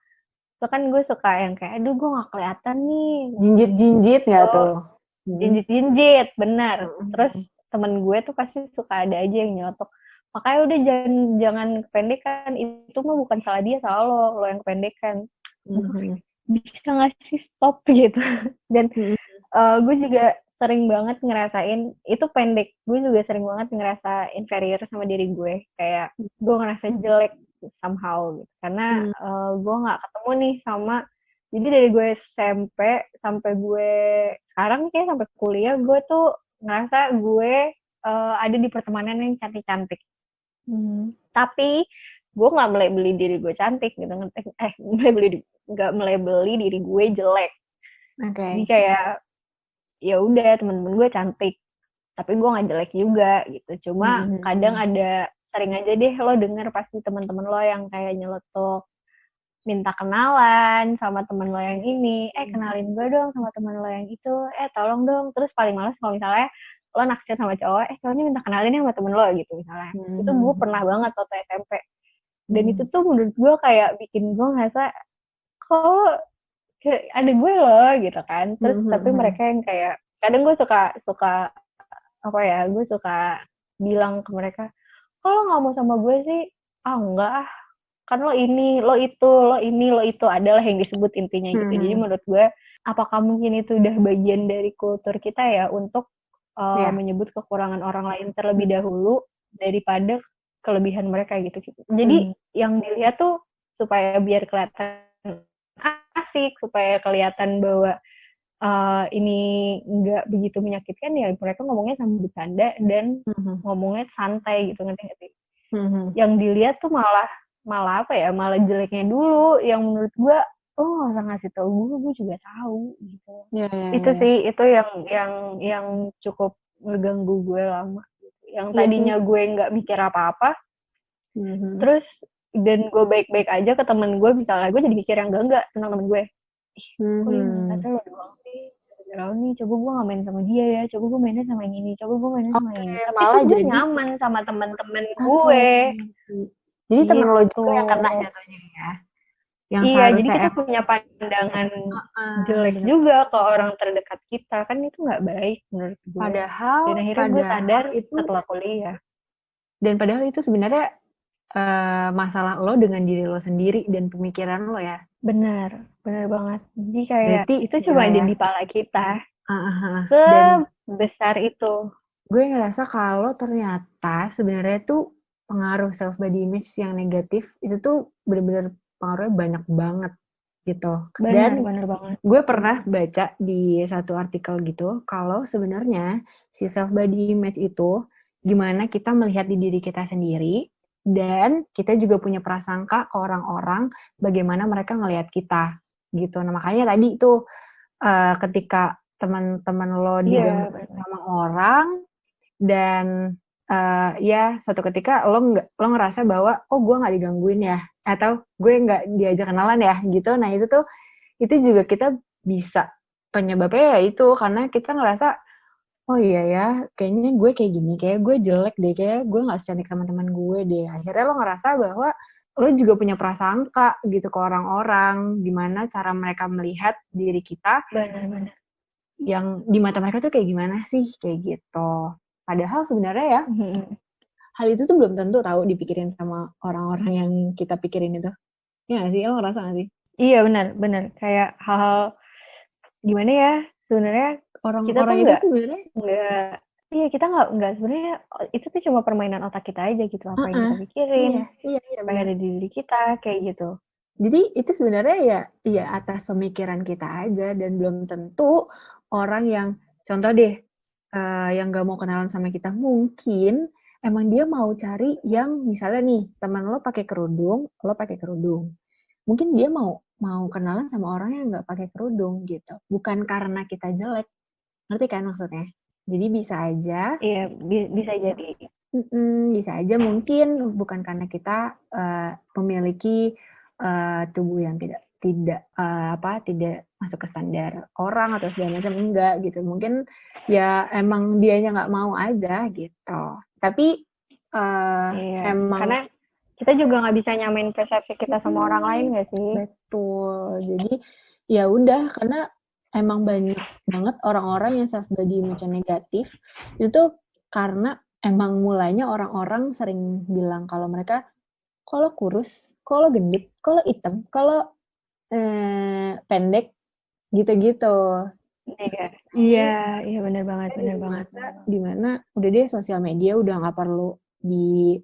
itu kan gue suka yang kayak, aduh gue nggak kelihatan nih, jinjit nggak tuh? jinjit, benar. Terus temen gue tuh pasti suka ada aja yang nyotok, makanya udah jangan kependekan, itu mah bukan salah dia, salah lo yang kependekan. Bisa nggak sih stop gitu. Dan gue juga sering banget ngerasain itu pendek, gue juga sering banget ngerasa inferior sama diri gue, kayak gue ngerasa jelek somehow gitu, karena gue nggak ketemu nih sama, jadi dari gue SMP sampai gue sekarang kayak sampai kuliah, gue tuh ngerasa gue ada di pertemanan yang cantik-cantik, tapi gue nggak melebeli diri gue cantik gitu, nggak melebeli diri gue jelek. Jadi kayak ya udah, temen-temen gue cantik, tapi gue nggak jelek juga gitu. Cuma kadang sering aja deh lo denger pasti teman-teman lo yang kayak nyeletuk, minta kenalan sama temen lo yang ini, kenalin gue dong sama temen lo yang itu, tolong dong. Terus paling males kalau misalnya lo naksir sama cowok, cowoknya minta kenalin sama temen lo gitu misalnya. Itu gue pernah banget waktu SMP. Dan itu tuh menurut gue kayak bikin gue ngerasa, kok ada gue loh gitu kan. Terus tapi mereka yang kayak, kadang gue suka apa ya, gue suka bilang ke mereka, kalau nggak mau sama gue sih, enggak, kan lo ini, lo itu, lo ini, lo itu, adalah yang disebut intinya gitu. Jadi menurut gue, apakah mungkin itu udah bagian dari kultur kita ya untuk menyebut kekurangan orang lain terlebih dahulu daripada kelebihan mereka gitu. Jadi yang dilihat tuh supaya biar kelihatan asik, supaya kelihatan bahwa ini nggak begitu menyakitkan, ya mereka ngomongnya sambil bercanda dan ngomongnya santai gitu, ngerti nggak sih? Yang dilihat tuh malah apa ya, malah jeleknya dulu, yang menurut gue, oh nggak usah ngasih tau gue juga tahu gitu. Itu sih, itu yang cukup ngeganggu gue lama gitu. Yang tadinya gue nggak mikir apa-apa, terus dan gue baik-baik aja ke temen gue, misalnya gue jadi mikir yang enggak tentang temen gue. Kok yang kata lo doang sih, gara-gara nih, coba gue gak main sama dia ya, coba gue mainnya sama yang ini, coba gue mainnya sama yang ini. Tapi tuh gue nyaman sama temen-temen gue. Jadi temen lo juga yang kena jatuhnya ya? Yang iya, jadi kita punya pandangan jelek juga ke orang terdekat kita, kan itu gak baik menurut gue. Dan akhirnya gue sadar itu setelah kuliah. Dan padahal itu sebenarnya masalah lo dengan diri lo sendiri dan pemikiran lo ya. Benar banget. Jadi kayak berarti, itu cuma ada di kepala kita. Sebesar itu. Gue ngerasa kalau ternyata sebenarnya tuh pengaruh self body image yang negatif itu tuh benar-benar pengaruhnya banyak banget gitu. Benar banget. Gue pernah baca di satu artikel gitu kalau sebenarnya si self body image itu gimana kita melihat di diri kita sendiri, dan kita juga punya prasangka ke orang-orang bagaimana mereka ngelihat kita gitu. Nah makanya tadi tuh ketika teman-teman lo diganggu sama orang dan ya suatu ketika lo ngerasa bahwa oh gue nggak digangguin ya, atau gue nggak diajak kenalan ya gitu. Nah itu juga kita bisa penyebabnya ya itu karena kita ngerasa oh iya ya, kayaknya gue kayak gini, kayak gue jelek deh, kayak gue gak secantik teman-teman gue deh. Akhirnya lo ngerasa bahwa lo juga punya prasangka gitu ke orang-orang, gimana cara mereka melihat diri kita. Benar. Yang di mata mereka tuh kayak gimana sih, kayak gitu. Padahal sebenarnya ya, hal itu tuh belum tentu tahu dipikirin sama orang-orang yang kita pikirin itu. Iya gak sih? Lo ngerasa gak sih? Iya benar. Kayak hal-hal gimana ya, sebenarnya orang-orang itu sebenarnya iya, kita nggak sebenarnya itu tuh cuma permainan otak kita aja gitu, apa yang kita pikirin, iya, apa yang ada di diri kita, kayak gitu. Jadi itu sebenarnya ya atas pemikiran kita aja, dan belum tentu orang yang contoh deh, yang nggak mau kenalan sama kita, mungkin emang dia mau cari yang misalnya nih, teman lo pakai kerudung, lo pakai kerudung. Mungkin dia mau kenalan sama orang yang nggak pakai kerudung gitu. Bukan karena kita jelek, ngerti kan maksudnya? Jadi bisa aja, Iya, bisa jadi. bisa aja mungkin bukan karena kita memiliki tubuh yang tidak masuk ke standar orang atau segala macam, enggak gitu. Mungkin ya emang dianya nggak mau aja gitu. Tapi Iya, emang karena kita juga nggak bisa nyamain persepsi kita sama orang lain nggak sih? betul. Jadi ya udah, karena emang banyak banget orang-orang yang self body image negatif itu karena emang mulanya orang-orang sering bilang kalau mereka, kalau kurus, kalau gendut, kalau hitam, kalau pendek, gitu-gitu. Iya, iya, iya benar banget, benar Dari banget. masa dimana udah deh sosial media udah nggak perlu di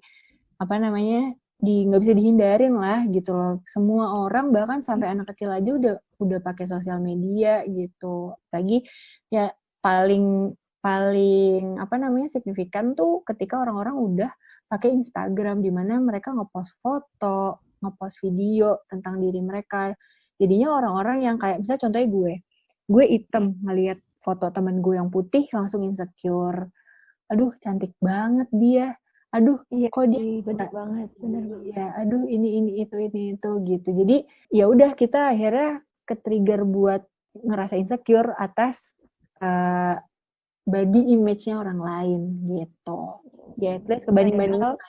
apa namanya, nggak bisa dihindarin lah gitu loh. Semua orang bahkan sampai anak kecil aja udah pakai sosial media gitu. Lagi ya paling paling apa namanya, signifikan tuh ketika orang-orang udah pakai Instagram di mana mereka ngepost foto, ngepost video tentang diri mereka. Jadinya orang-orang yang kayak misalnya contohnya gue item ngelihat foto temen gue yang putih langsung insecure. Aduh cantik banget dia. Aduh Iya kok dia sih, benar bisa, banget, benar banget. iya, aduh ini itu gitu. Jadi ya udah kita akhirnya ke-trigger buat ngerasa insecure atas uh, body image-nya orang lain gitu. Ya, at least kebanding-bandingin. Padahal,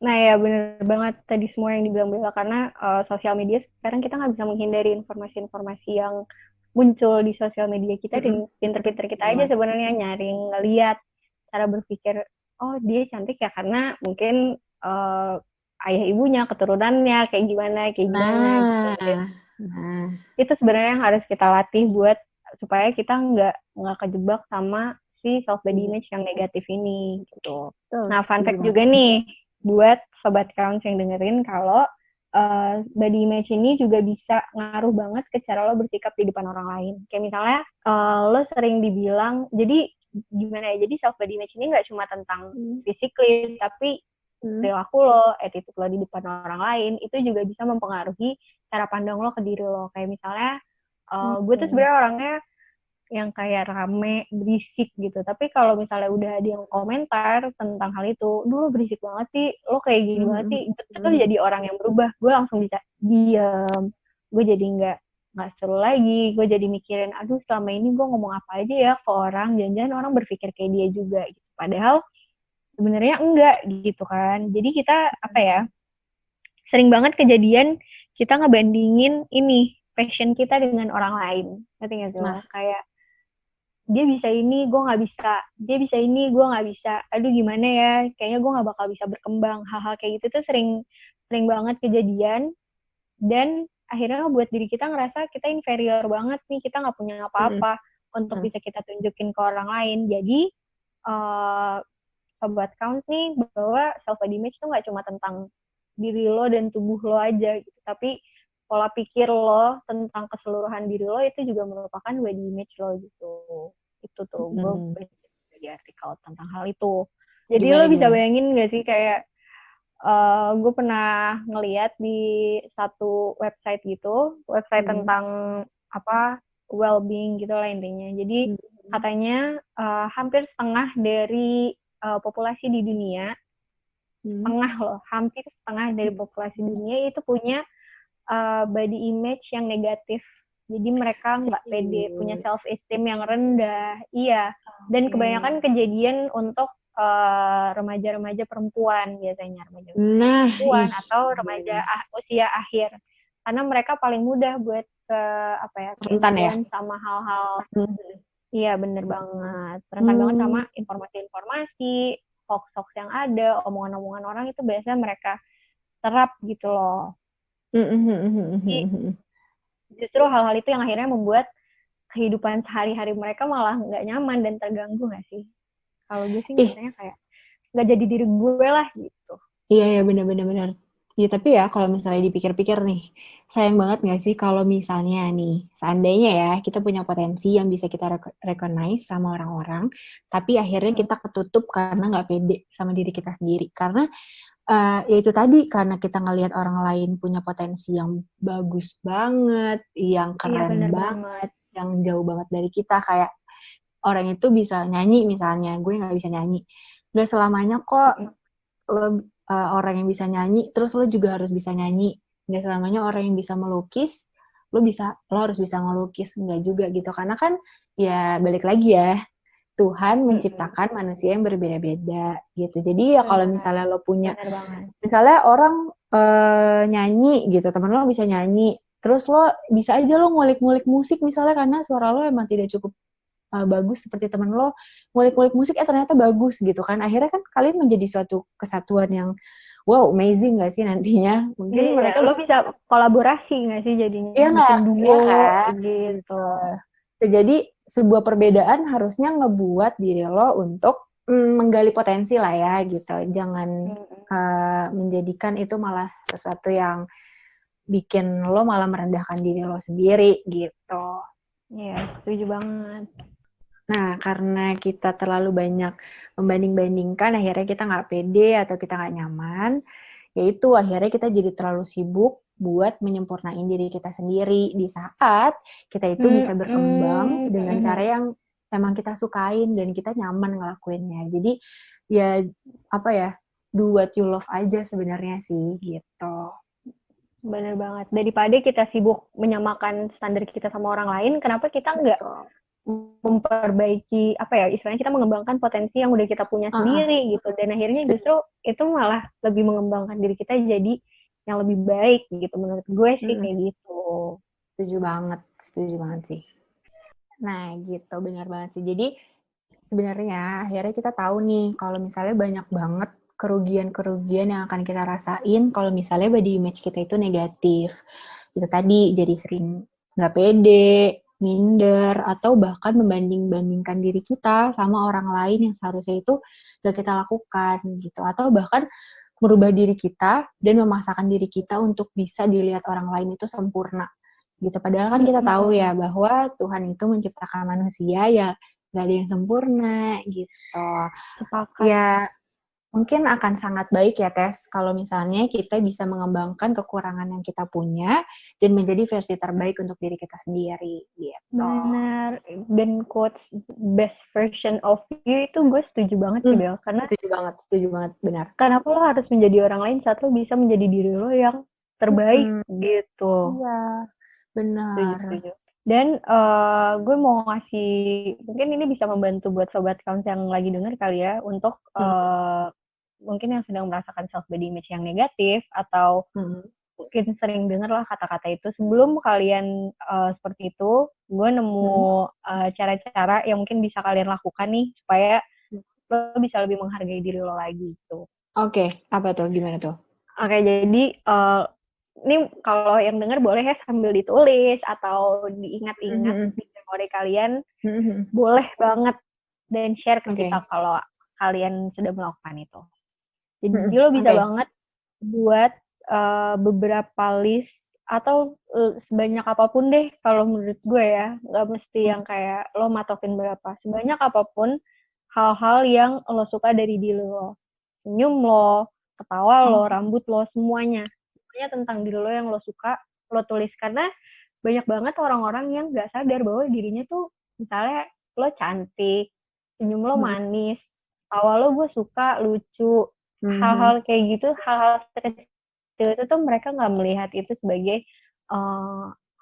nah ya benar banget tadi semua yang dibilang Bella, karena sosial media sekarang kita nggak bisa menghindari informasi-informasi yang muncul di sosial media kita, dan pinter-pinter kita aja sebenarnya nyari ngeliat cara berpikir, oh dia cantik ya karena mungkin ayah ibunya, keturunannya kayak gimana gitu. Dan Nah, itu sebenarnya yang harus kita latih buat supaya kita nggak kejebak sama si self body image yang negatif ini gitu. betul, Nah, fun setuju fact banget. juga nih buat sobat Crowns yang dengerin, kalau body image ini juga bisa ngaruh banget ke cara lo bersikap di depan orang lain. Kayak misalnya lo sering dibilang, jadi gimana ya? Jadi self body image ini nggak cuma tentang physically, tapi perilaku lo, attitude lo di depan orang lain itu juga bisa mempengaruhi cara pandang lo ke diri lo. Kayak misalnya gue tuh sebenarnya orangnya yang kayak rame, berisik gitu. Tapi kalau misalnya udah ada yang komentar tentang hal itu, dulu berisik banget sih, lo kayak gini banget sih, itu tuh jadi orang yang berubah. Gue langsung bisa diam, gue jadi nggak seru lagi, gue jadi mikirin, aduh selama ini gue ngomong apa aja ya ke orang, jangan-jangan orang berpikir kayak dia juga gitu. Padahal sebenarnya enggak gitu kan. Jadi kita apa ya, sering banget kejadian kita ngebandingin ini passion kita dengan orang lain. Ngerti nggak sih lo? Nah, Kayak dia bisa ini, gue nggak bisa. Dia bisa ini, gue nggak bisa. Aduh gimana ya? Kayaknya gue nggak bakal bisa berkembang. Hal-hal kayak gitu tuh sering sering banget kejadian, dan akhirnya buat diri kita ngerasa kita inferior banget nih, kita nggak punya apa-apa untuk bisa kita tunjukin ke orang lain. Jadi uh, sobat count nih bahwa self body image tuh nggak cuma tentang diri lo dan tubuh lo aja gitu, tapi pola pikir lo tentang keseluruhan diri lo itu juga merupakan body image lo gitu. Itu tuh gue baca di artikel tentang hal itu. Jadi lo bisa gimana? bayangin gak sih kayak gue pernah ngeliat di satu website gitu, website tentang apa well-being gitu lah intinya. Jadi katanya hampir setengah dari populasi di dunia, setengah loh, hampir setengah dari populasi dunia itu punya body image yang negatif. Jadi mereka nggak pede, punya self esteem yang rendah. Iya. Dan kebanyakan kejadian untuk remaja-remaja perempuan biasanya, remaja Nah, perempuan ih, atau remaja usia akhir. Karena mereka paling mudah buat apa ya, rentan ya? influence sama hal-hal. Iya, bener banget. Rentan banget sama informasi-informasi, hoax-hoax yang ada, omongan-omongan orang itu biasanya mereka serap gitu loh. Jadi justru hal-hal itu yang akhirnya membuat kehidupan sehari-hari mereka malah nggak nyaman dan terganggu nggak sih? Kalau gue sih Ih, ngerasanya kayak nggak jadi diri gue lah gitu. iya ya benar-benar. Ya, tapi ya kalau misalnya dipikir-pikir nih, sayang banget nggak sih kalau misalnya nih, seandainya ya kita punya potensi yang bisa kita recognize sama orang-orang, tapi akhirnya Hmm. kita ketutup karena nggak pede sama diri kita sendiri. Karena ya itu tadi, karena kita ngelihat orang lain punya potensi yang bagus banget, yang Iya keren bener banget. banget, yang jauh banget dari kita, kayak orang itu bisa nyanyi misalnya, gue nggak bisa nyanyi. Gak selamanya kok Mm-mm. lo orang yang bisa nyanyi, terus lo juga harus bisa nyanyi. Nggak selamanya orang yang bisa melukis, lo harus bisa ngelukis. Nggak juga gitu. Karena kan ya balik lagi ya, Tuhan Mm-mm. menciptakan manusia yang berbeda-beda gitu. Jadi ya kalau Benar, misalnya lo punya, benar banget. misalnya orang nyanyi gitu, teman lo bisa nyanyi, terus lo bisa aja lo ngulik-ngulik musik misalnya karena suara lo emang tidak cukup bagus seperti teman lo, ngulik-ngulik musik ternyata bagus gitu kan, akhirnya kan kalian menjadi suatu kesatuan yang wow, amazing gak sih nantinya, mungkin Iya, mereka lo bisa kolaborasi nggak sih jadinya? ya nggak Bikin ya duo kan gitu. gitu. Jadi sebuah perbedaan harusnya ngebuat diri lo untuk menggali potensi lah ya gitu, jangan Mm-mm. menjadikan itu malah sesuatu yang bikin lo malah merendahkan diri lo sendiri gitu. Iya, setuju banget. Nah, karena kita terlalu banyak membanding-bandingkan, akhirnya kita nggak pede atau kita nggak nyaman, yaitu akhirnya kita jadi terlalu sibuk buat menyempurnain diri kita sendiri di saat kita itu bisa berkembang dengan cara Mm-mm. yang emang kita sukain dan kita nyaman ngelakuinnya. Jadi ya apa ya, do what you love aja sebenarnya sih gitu. Bener banget. Daripada kita sibuk menyamakan standar kita sama orang lain, kenapa kita nggak Betul. memperbaiki, apa ya, istilahnya kita mengembangkan potensi yang udah kita punya Uh-uh. sendiri gitu. Dan akhirnya Setuju. justru itu malah lebih mengembangkan diri kita jadi yang lebih baik gitu. Menurut gue sih Mm-mm. kayak gitu. Setuju banget sih. Nah, gitu, benar banget sih. Jadi, sebenarnya akhirnya kita tahu nih, kalau misalnya banyak banget kerugian-kerugian yang akan kita rasain kalau misalnya body image kita itu negatif. Itu tadi, jadi sering nggak pede, minder, atau bahkan membanding-bandingkan diri kita sama orang lain yang seharusnya itu nggak kita lakukan gitu. Atau bahkan merubah diri kita dan memaksakan diri kita untuk bisa dilihat orang lain itu sempurna gitu. Padahal kan kita tahu ya bahwa Tuhan itu menciptakan manusia ya nggak ada yang sempurna gitu. Sepakat. Ya mungkin akan sangat baik ya Tess kalau misalnya kita bisa mengembangkan kekurangan yang kita punya dan menjadi versi terbaik untuk diri kita sendiri gitu. Benar. Dan quotes best version of you itu gue setuju banget sih, Hmm, Bel. setuju banget, benar. Kenapa lo harus menjadi orang lain saat lo bisa menjadi diri lo yang terbaik Hmm, gitu. iya, Setuju, benar. setuju. Dan gue mau ngasih, mungkin ini bisa membantu buat sobat kamu yang lagi denger kali ya, untuk Hmm, mungkin yang sedang merasakan self body image yang negatif, atau hmm, mungkin sering denger lah kata-kata itu. Sebelum kalian seperti itu, gue nemu hmm. cara-cara yang mungkin bisa kalian lakukan nih, supaya lo bisa lebih menghargai diri lo lagi gitu. Oke, apa tuh? Gimana tuh? Oke, jadi ini kalau yang dengar boleh ya sambil ditulis atau diingat-ingat Mhm, di memori kalian, mhm. boleh banget dan share ke Oke, kita kalau kalian sudah melakukan itu. Jadi mhm, lo bisa oke. banget buat beberapa list atau sebanyak apapun deh kalau menurut gue ya, nggak mesti Mhm, yang kayak lo matokin berapa, sebanyak apapun hal-hal yang lo suka dari diri lo, senyum lo, ketawa lo, oh, rambut lo, semuanya tentang diri lo yang lo suka lo tulis, karena banyak banget orang-orang yang nggak sadar bahwa dirinya tuh, misalnya lo cantik, senyum lo mhm, manis, tawa lo gue suka, lucu, mhm, hal-hal kayak gitu, hal-hal kecil itu tuh mereka nggak melihat itu sebagai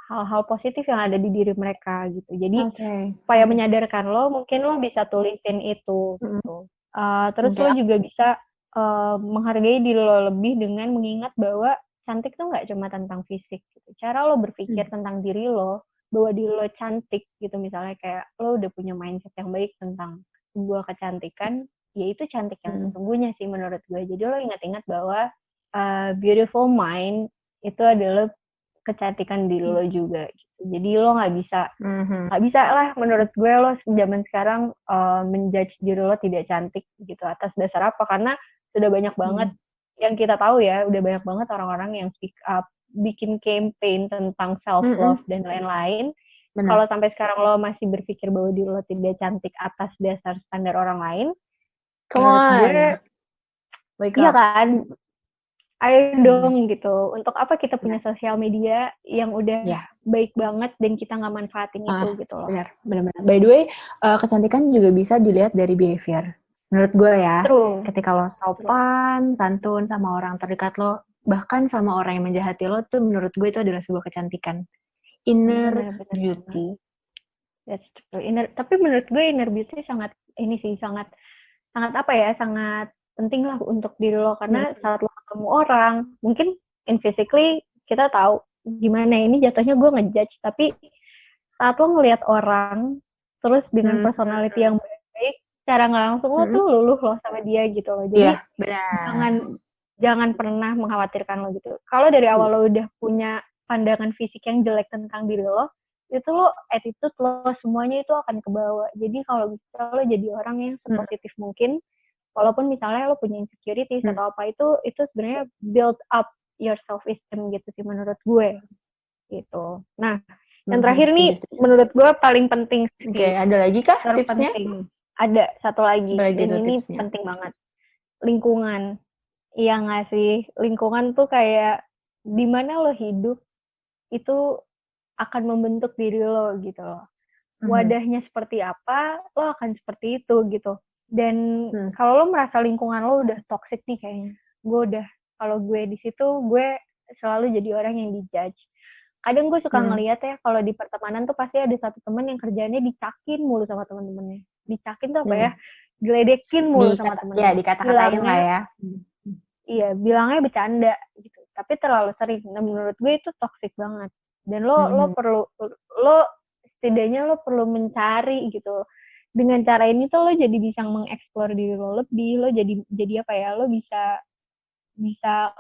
hal-hal positif yang ada di diri mereka gitu. Jadi oke, supaya oke, menyadarkan lo, mungkin lo bisa tulisin itu mhm, gitu. Terus oke, lo juga bisa menghargai diri lo lebih dengan mengingat bahwa cantik tuh nggak cuma tentang fisik gitu. Cara lo berpikir mhm, tentang diri lo, bahwa diri lo cantik gitu, misalnya kayak lo udah punya mindset yang baik tentang sebuah kecantikan, ya itu cantik yang mhm, sesungguhnya sih menurut gue. Jadi lo ingat-ingat bahwa beautiful mind itu adalah kecantikan diri lo juga gitu. Jadi lo mhm, nggak bisa lah menurut gue lo zaman sekarang menjudge diri lo tidak cantik gitu atas dasar apa, karena sudah banyak banget mhm, yang kita tahu ya, udah banyak banget orang-orang yang speak up, bikin campaign tentang self love Mm-mm. dan lain-lain. Benar. Kalau sampai sekarang lo masih berpikir bahwa diri lo tidak cantik atas dasar standar orang lain, Come menurut gue, on, wake iya up. kan, ayo Hmm. dong gitu. Untuk apa kita punya Ya, sosial media yang udah ya. baik banget dan kita nggak manfaatin itu gitu loh. Benar, benar. By the way, kecantikan juga bisa dilihat dari behavior. Menurut gue ya, True, ketika lo true. sopan, santun sama orang terdekat lo, bahkan sama orang yang menjahati lo tuh menurut gue itu adalah sebuah kecantikan. Inner Bener-bener banget. beauty. That's true. Tapi menurut gue inner beauty sangat ini sih sangat sangat apa ya sangat penting lah untuk diri lo Hmm. karena saat lo ketemu orang mungkin in physically kita tahu gimana ini jatuhnya gue ngejudge tapi saat lo ngelihat orang terus dengan Hmm. personality yang baik cara nggak langsung lo Hmm. tuh luluh lo sama dia gitu loh Iya, jadi benar. jangan jangan pernah mengkhawatirkan lo gitu kalau dari awal lo udah punya pandangan fisik yang jelek tentang diri lo itu lo attitude lo semuanya itu akan kebawa jadi kalau bisa lo jadi orang yang Hmm. sepositif mungkin walaupun misalnya lo punya insecurities Hmm. atau apa itu sebenarnya build up your self esteem gitu sih menurut gue gitu nah yang terakhir Setuju, nih setuju. menurut gue paling penting Oke, sih ada lagi kah tipsnya? terpenting ada satu Apa lagi lagi dan tuh ini tipsnya? penting banget lingkungan iya nggak sih lingkungan tuh kayak di mana lo hidup itu akan membentuk diri lo gitu loh wadahnya seperti apa lo akan seperti itu gitu dan kalau lo merasa lingkungan lo udah toxic nih kayaknya gue udah kalau gue di situ gue selalu jadi orang yang dijudge kadang gue suka ngeliat ya kalau di pertemanan tuh pasti ada satu temen yang kerjanya dicakin mulu sama temen-temennya dicakin tuh apa ya diledekin mulu sama Ya, temennya dikata-katain lah bilangnya ya. iya bilangnya bercanda gitu tapi terlalu sering nah menurut gue itu toxic banget dan lo perlu lo setidaknya lo perlu mencari gitu dengan cara ini tuh lo jadi bisa mengeksplor diri lo lebih lo jadi apa ya lo bisa bisa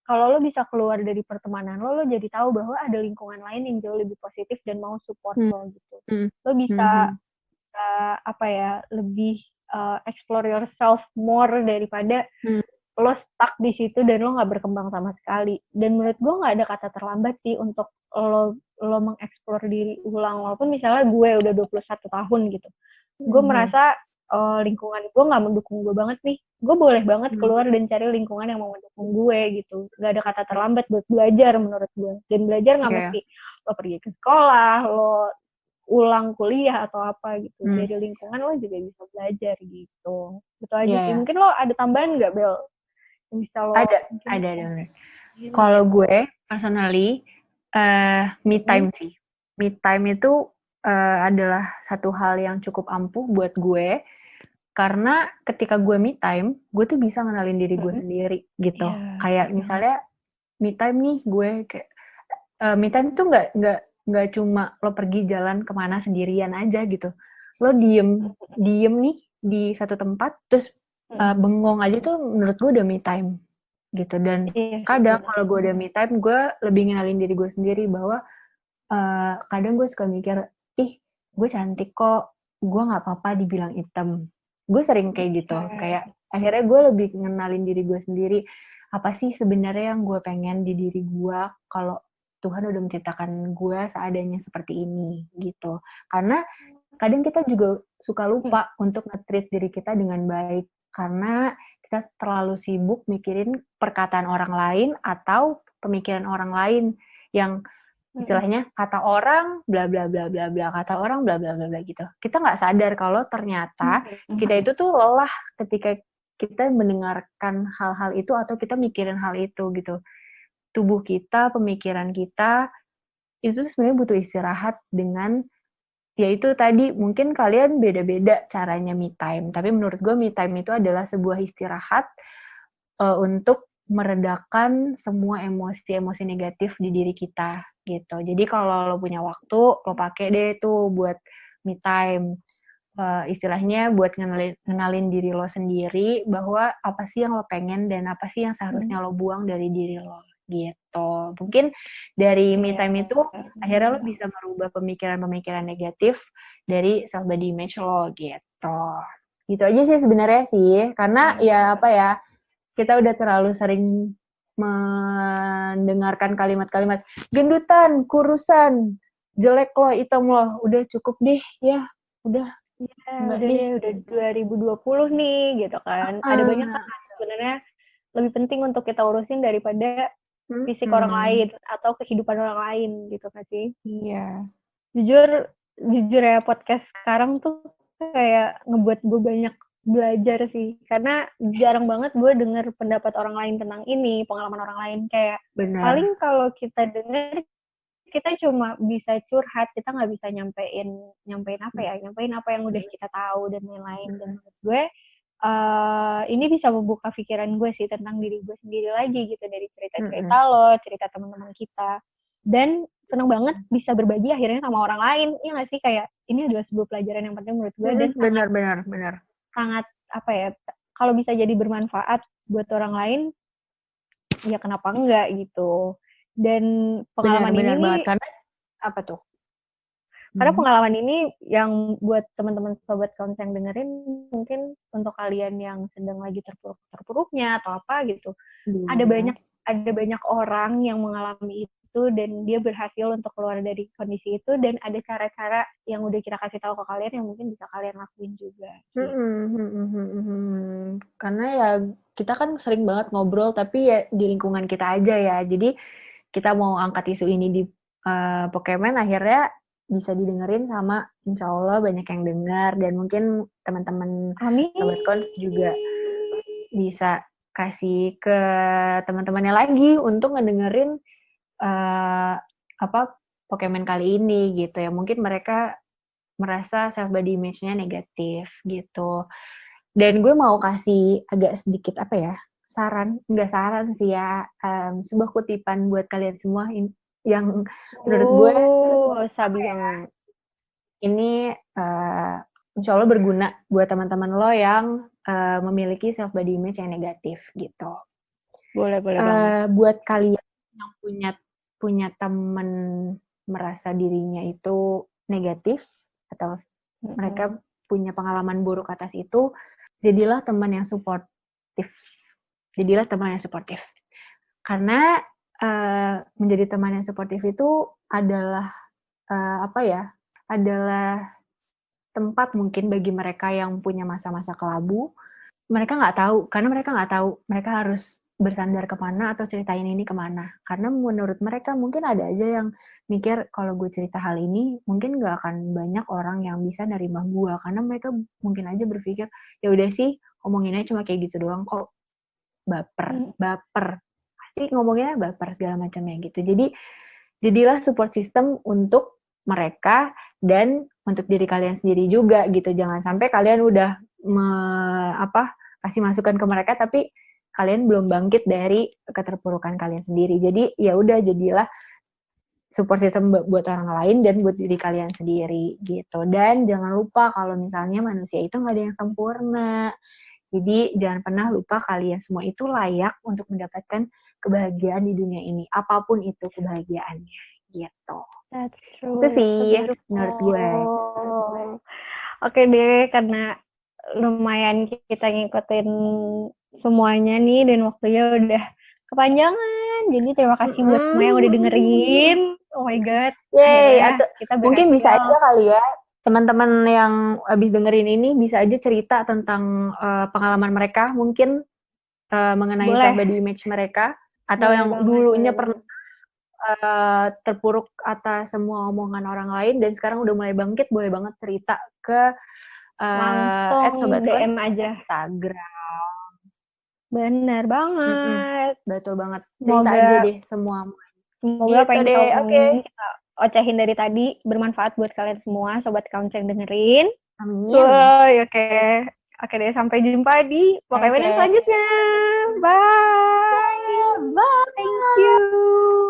kalau lo bisa keluar dari pertemanan lo jadi tahu bahwa ada lingkungan lain yang jauh lebih positif dan mau support lo gitu lo bisa apa ya lebih explore yourself more daripada lo stuck di situ dan lo nggak berkembang sama sekali dan menurut gue nggak ada kata terlambat sih untuk lo mengeksplor diri ulang walaupun misalnya gue udah 21 tahun gitu gue merasa lingkungan gue nggak mendukung gue banget nih gue boleh banget keluar dan cari lingkungan yang mau mendukung gue gitu nggak ada kata terlambat buat belajar menurut gue dan belajar nggak mesti lo pergi ke sekolah lo ulang kuliah atau apa gitu dari lingkungan lo juga bisa belajar gitu itu aja sih mungkin lo ada tambahan nggak Bel yang bisa lo Ada, mungkin ada. Kalau gue personally me time sih. Me time itu adalah satu hal yang cukup ampuh buat gue karena ketika gue me time, gue tuh bisa ngenalin diri gue sendiri gitu. Kayak misalnya me time nih gue kayak me time tuh nggak cuma lo pergi jalan kemana sendirian aja gitu. Lo diem nih di satu tempat terus bengong aja tuh menurut gue udah me time gitu. Dan kadang kalau gue udah me time gue lebih ngenalin diri gue sendiri bahwa kadang gue suka mikir ih gue cantik kok gue nggak apa-apa dibilang hitam gue sering kayak gitu kayak akhirnya gue lebih ngenalin diri gue sendiri apa sih sebenarnya yang gue pengen di diri gue kalau Tuhan udah menciptakan gue seadanya seperti ini gitu karena kadang kita juga suka lupa untuk nge-treat diri kita dengan baik karena kita terlalu sibuk mikirin perkataan orang lain atau pemikiran orang lain yang istilahnya kata orang bla bla bla bla bla kata orang bla bla bla bla gitu kita nggak sadar kalau ternyata kita itu tuh lelah ketika kita mendengarkan hal-hal itu atau kita mikirin hal itu gitu tubuh kita pemikiran kita itu sebenarnya butuh istirahat dengan yaitu tadi mungkin kalian beda-beda caranya me time tapi menurut gue me time itu adalah sebuah istirahat untuk meredakan semua emosi-emosi negatif di diri kita gitu. Jadi kalau lo punya waktu, lo pakai deh tuh buat me time. Istilahnya buat ngenalin diri lo sendiri bahwa apa sih yang lo pengen dan apa sih yang seharusnya lo buang dari diri lo gitu. Mungkin dari me time itu akhirnya lo bisa merubah pemikiran-pemikiran negatif dari self body image lo gitu. Gitu aja sih sebenarnya sih. Karena ya apa ya kita udah terlalu sering mendengarkan kalimat-kalimat gendutan, kurusan, jelek loh, hitam loh, udah cukup deh ya, udah Ya, enggak udah deh. deh, udah 2020 nih, gitu kan. Ada banyak Ah, hal yang sebenarnya lebih penting untuk kita urusin daripada fisik orang mm-mm. lain atau kehidupan orang lain, gitu kan sih. Iya, Jujur, jujur ya podcast sekarang tuh kayak ngebuat gue banyak belajar sih. Karena jarang banget gue denger pendapat orang lain tentang ini, pengalaman orang lain. Kayak benar. paling kalau kita denger kita cuma bisa curhat, kita nggak bisa nyampein apa ya, nyampein apa yang udah kita tahu dan lain-lain. Dan menurut gue ini bisa membuka pikiran gue sih tentang diri gue sendiri lagi gitu, dari cerita-cerita Mm-mm. lo, cerita teman-teman kita. Dan seneng banget bisa berbagi akhirnya sama orang lain. Iya nggak sih, kayak ini adalah sebuah pelajaran yang penting menurut gue dan sangat Benar. sangat apa ya, kalau bisa jadi bermanfaat buat orang lain ya kenapa enggak gitu. Dan pengalaman ini Benar nih, banget. Karena apa tuh? karena Hmm. pengalaman ini yang buat teman-teman sobat kawan yang dengerin, mungkin untuk kalian yang sedang lagi terpuruknya atau apa gitu, ada Iya. banyak ada banyak orang yang mengalami itu dan dia berhasil untuk keluar dari kondisi itu, dan ada cara-cara yang udah kita kasih tahu ke kalian yang mungkin bisa kalian lakuin juga gitu. Karena ya kita kan sering banget ngobrol, tapi ya di lingkungan kita aja ya. Jadi kita mau angkat isu ini di Pokemon, akhirnya bisa didengerin sama insya Allah banyak yang dengar, dan mungkin teman-teman Amin. Sobat Kons juga bisa kasih ke teman-temannya lagi untuk ngedengerin apa Pokemon kali ini gitu ya. Mungkin mereka merasa self body image-nya negatif gitu. Dan gue mau kasih agak sedikit apa ya, enggak saran sih ya, sebuah kutipan buat kalian semua yang menurut gue Sabi banget. ini insya Allah berguna buat teman-teman lo yang memiliki self body image yang negatif gitu. Boleh banget. Buat kalian yang punya teman merasa dirinya itu negatif atau mereka punya pengalaman buruk atas itu, jadilah teman yang suportif. Karena menjadi teman yang suportif itu adalah apa ya? Adalah tempat mungkin bagi mereka yang punya masa-masa kelabu. Mereka nggak tahu, karena mereka nggak tahu mereka harus bersandar kemana atau ceritain ini kemana. Karena menurut mereka mungkin ada aja yang mikir kalau gue cerita hal ini mungkin nggak akan banyak orang yang bisa nerima gue, karena mereka mungkin aja berpikir ya udah sih ngomonginnya cuma kayak gitu doang kok, baper pasti ngomonginnya baper segala macamnya gitu. Jadi jadilah support system untuk mereka dan untuk diri kalian sendiri juga gitu. Jangan sampai kalian udah kasih masukan ke mereka tapi kalian belum bangkit dari keterpurukan kalian sendiri. Jadi ya udah, jadilah support system buat orang lain dan buat diri kalian sendiri gitu. Dan jangan lupa kalau misalnya manusia itu nggak ada yang sempurna. Jadi jangan pernah lupa kalian semua itu layak untuk mendapatkan kebahagiaan di dunia ini, apapun itu kebahagiaannya gitu. That's Itu true, so sih menurut gue. beautiful. Oke deh, karena lumayan kita ngikutin semuanya nih dan waktunya udah kepanjangan. Jadi terima kasih buat semua yang udah dengerin. Oh my god, Yeay, akhirnya atau kita mungkin bisa berhasil. aja kali ya teman-teman yang habis dengerin ini bisa aja cerita tentang pengalaman mereka mungkin mengenai self Boleh, body image mereka, atau boleh yang banget, boleh dulunya pernah banget. terpuruk atas semua omongan orang lain dan sekarang udah mulai bangkit, boleh banget cerita ke Langsung @sobatkons DM aja. Instagram. Bener banget. Betul banget. Cerita aja Semoga deh semua. Semoga apa Gitu yang kita deh. Oke. omongin, kita ocehin dari tadi bermanfaat buat kalian semua, Sobat Kaunceng dengerin. Amin. Woy, oke. Oke deh, sampai jumpa di Pokemon yang Oke. selanjutnya. Bye. Bye. Thank you.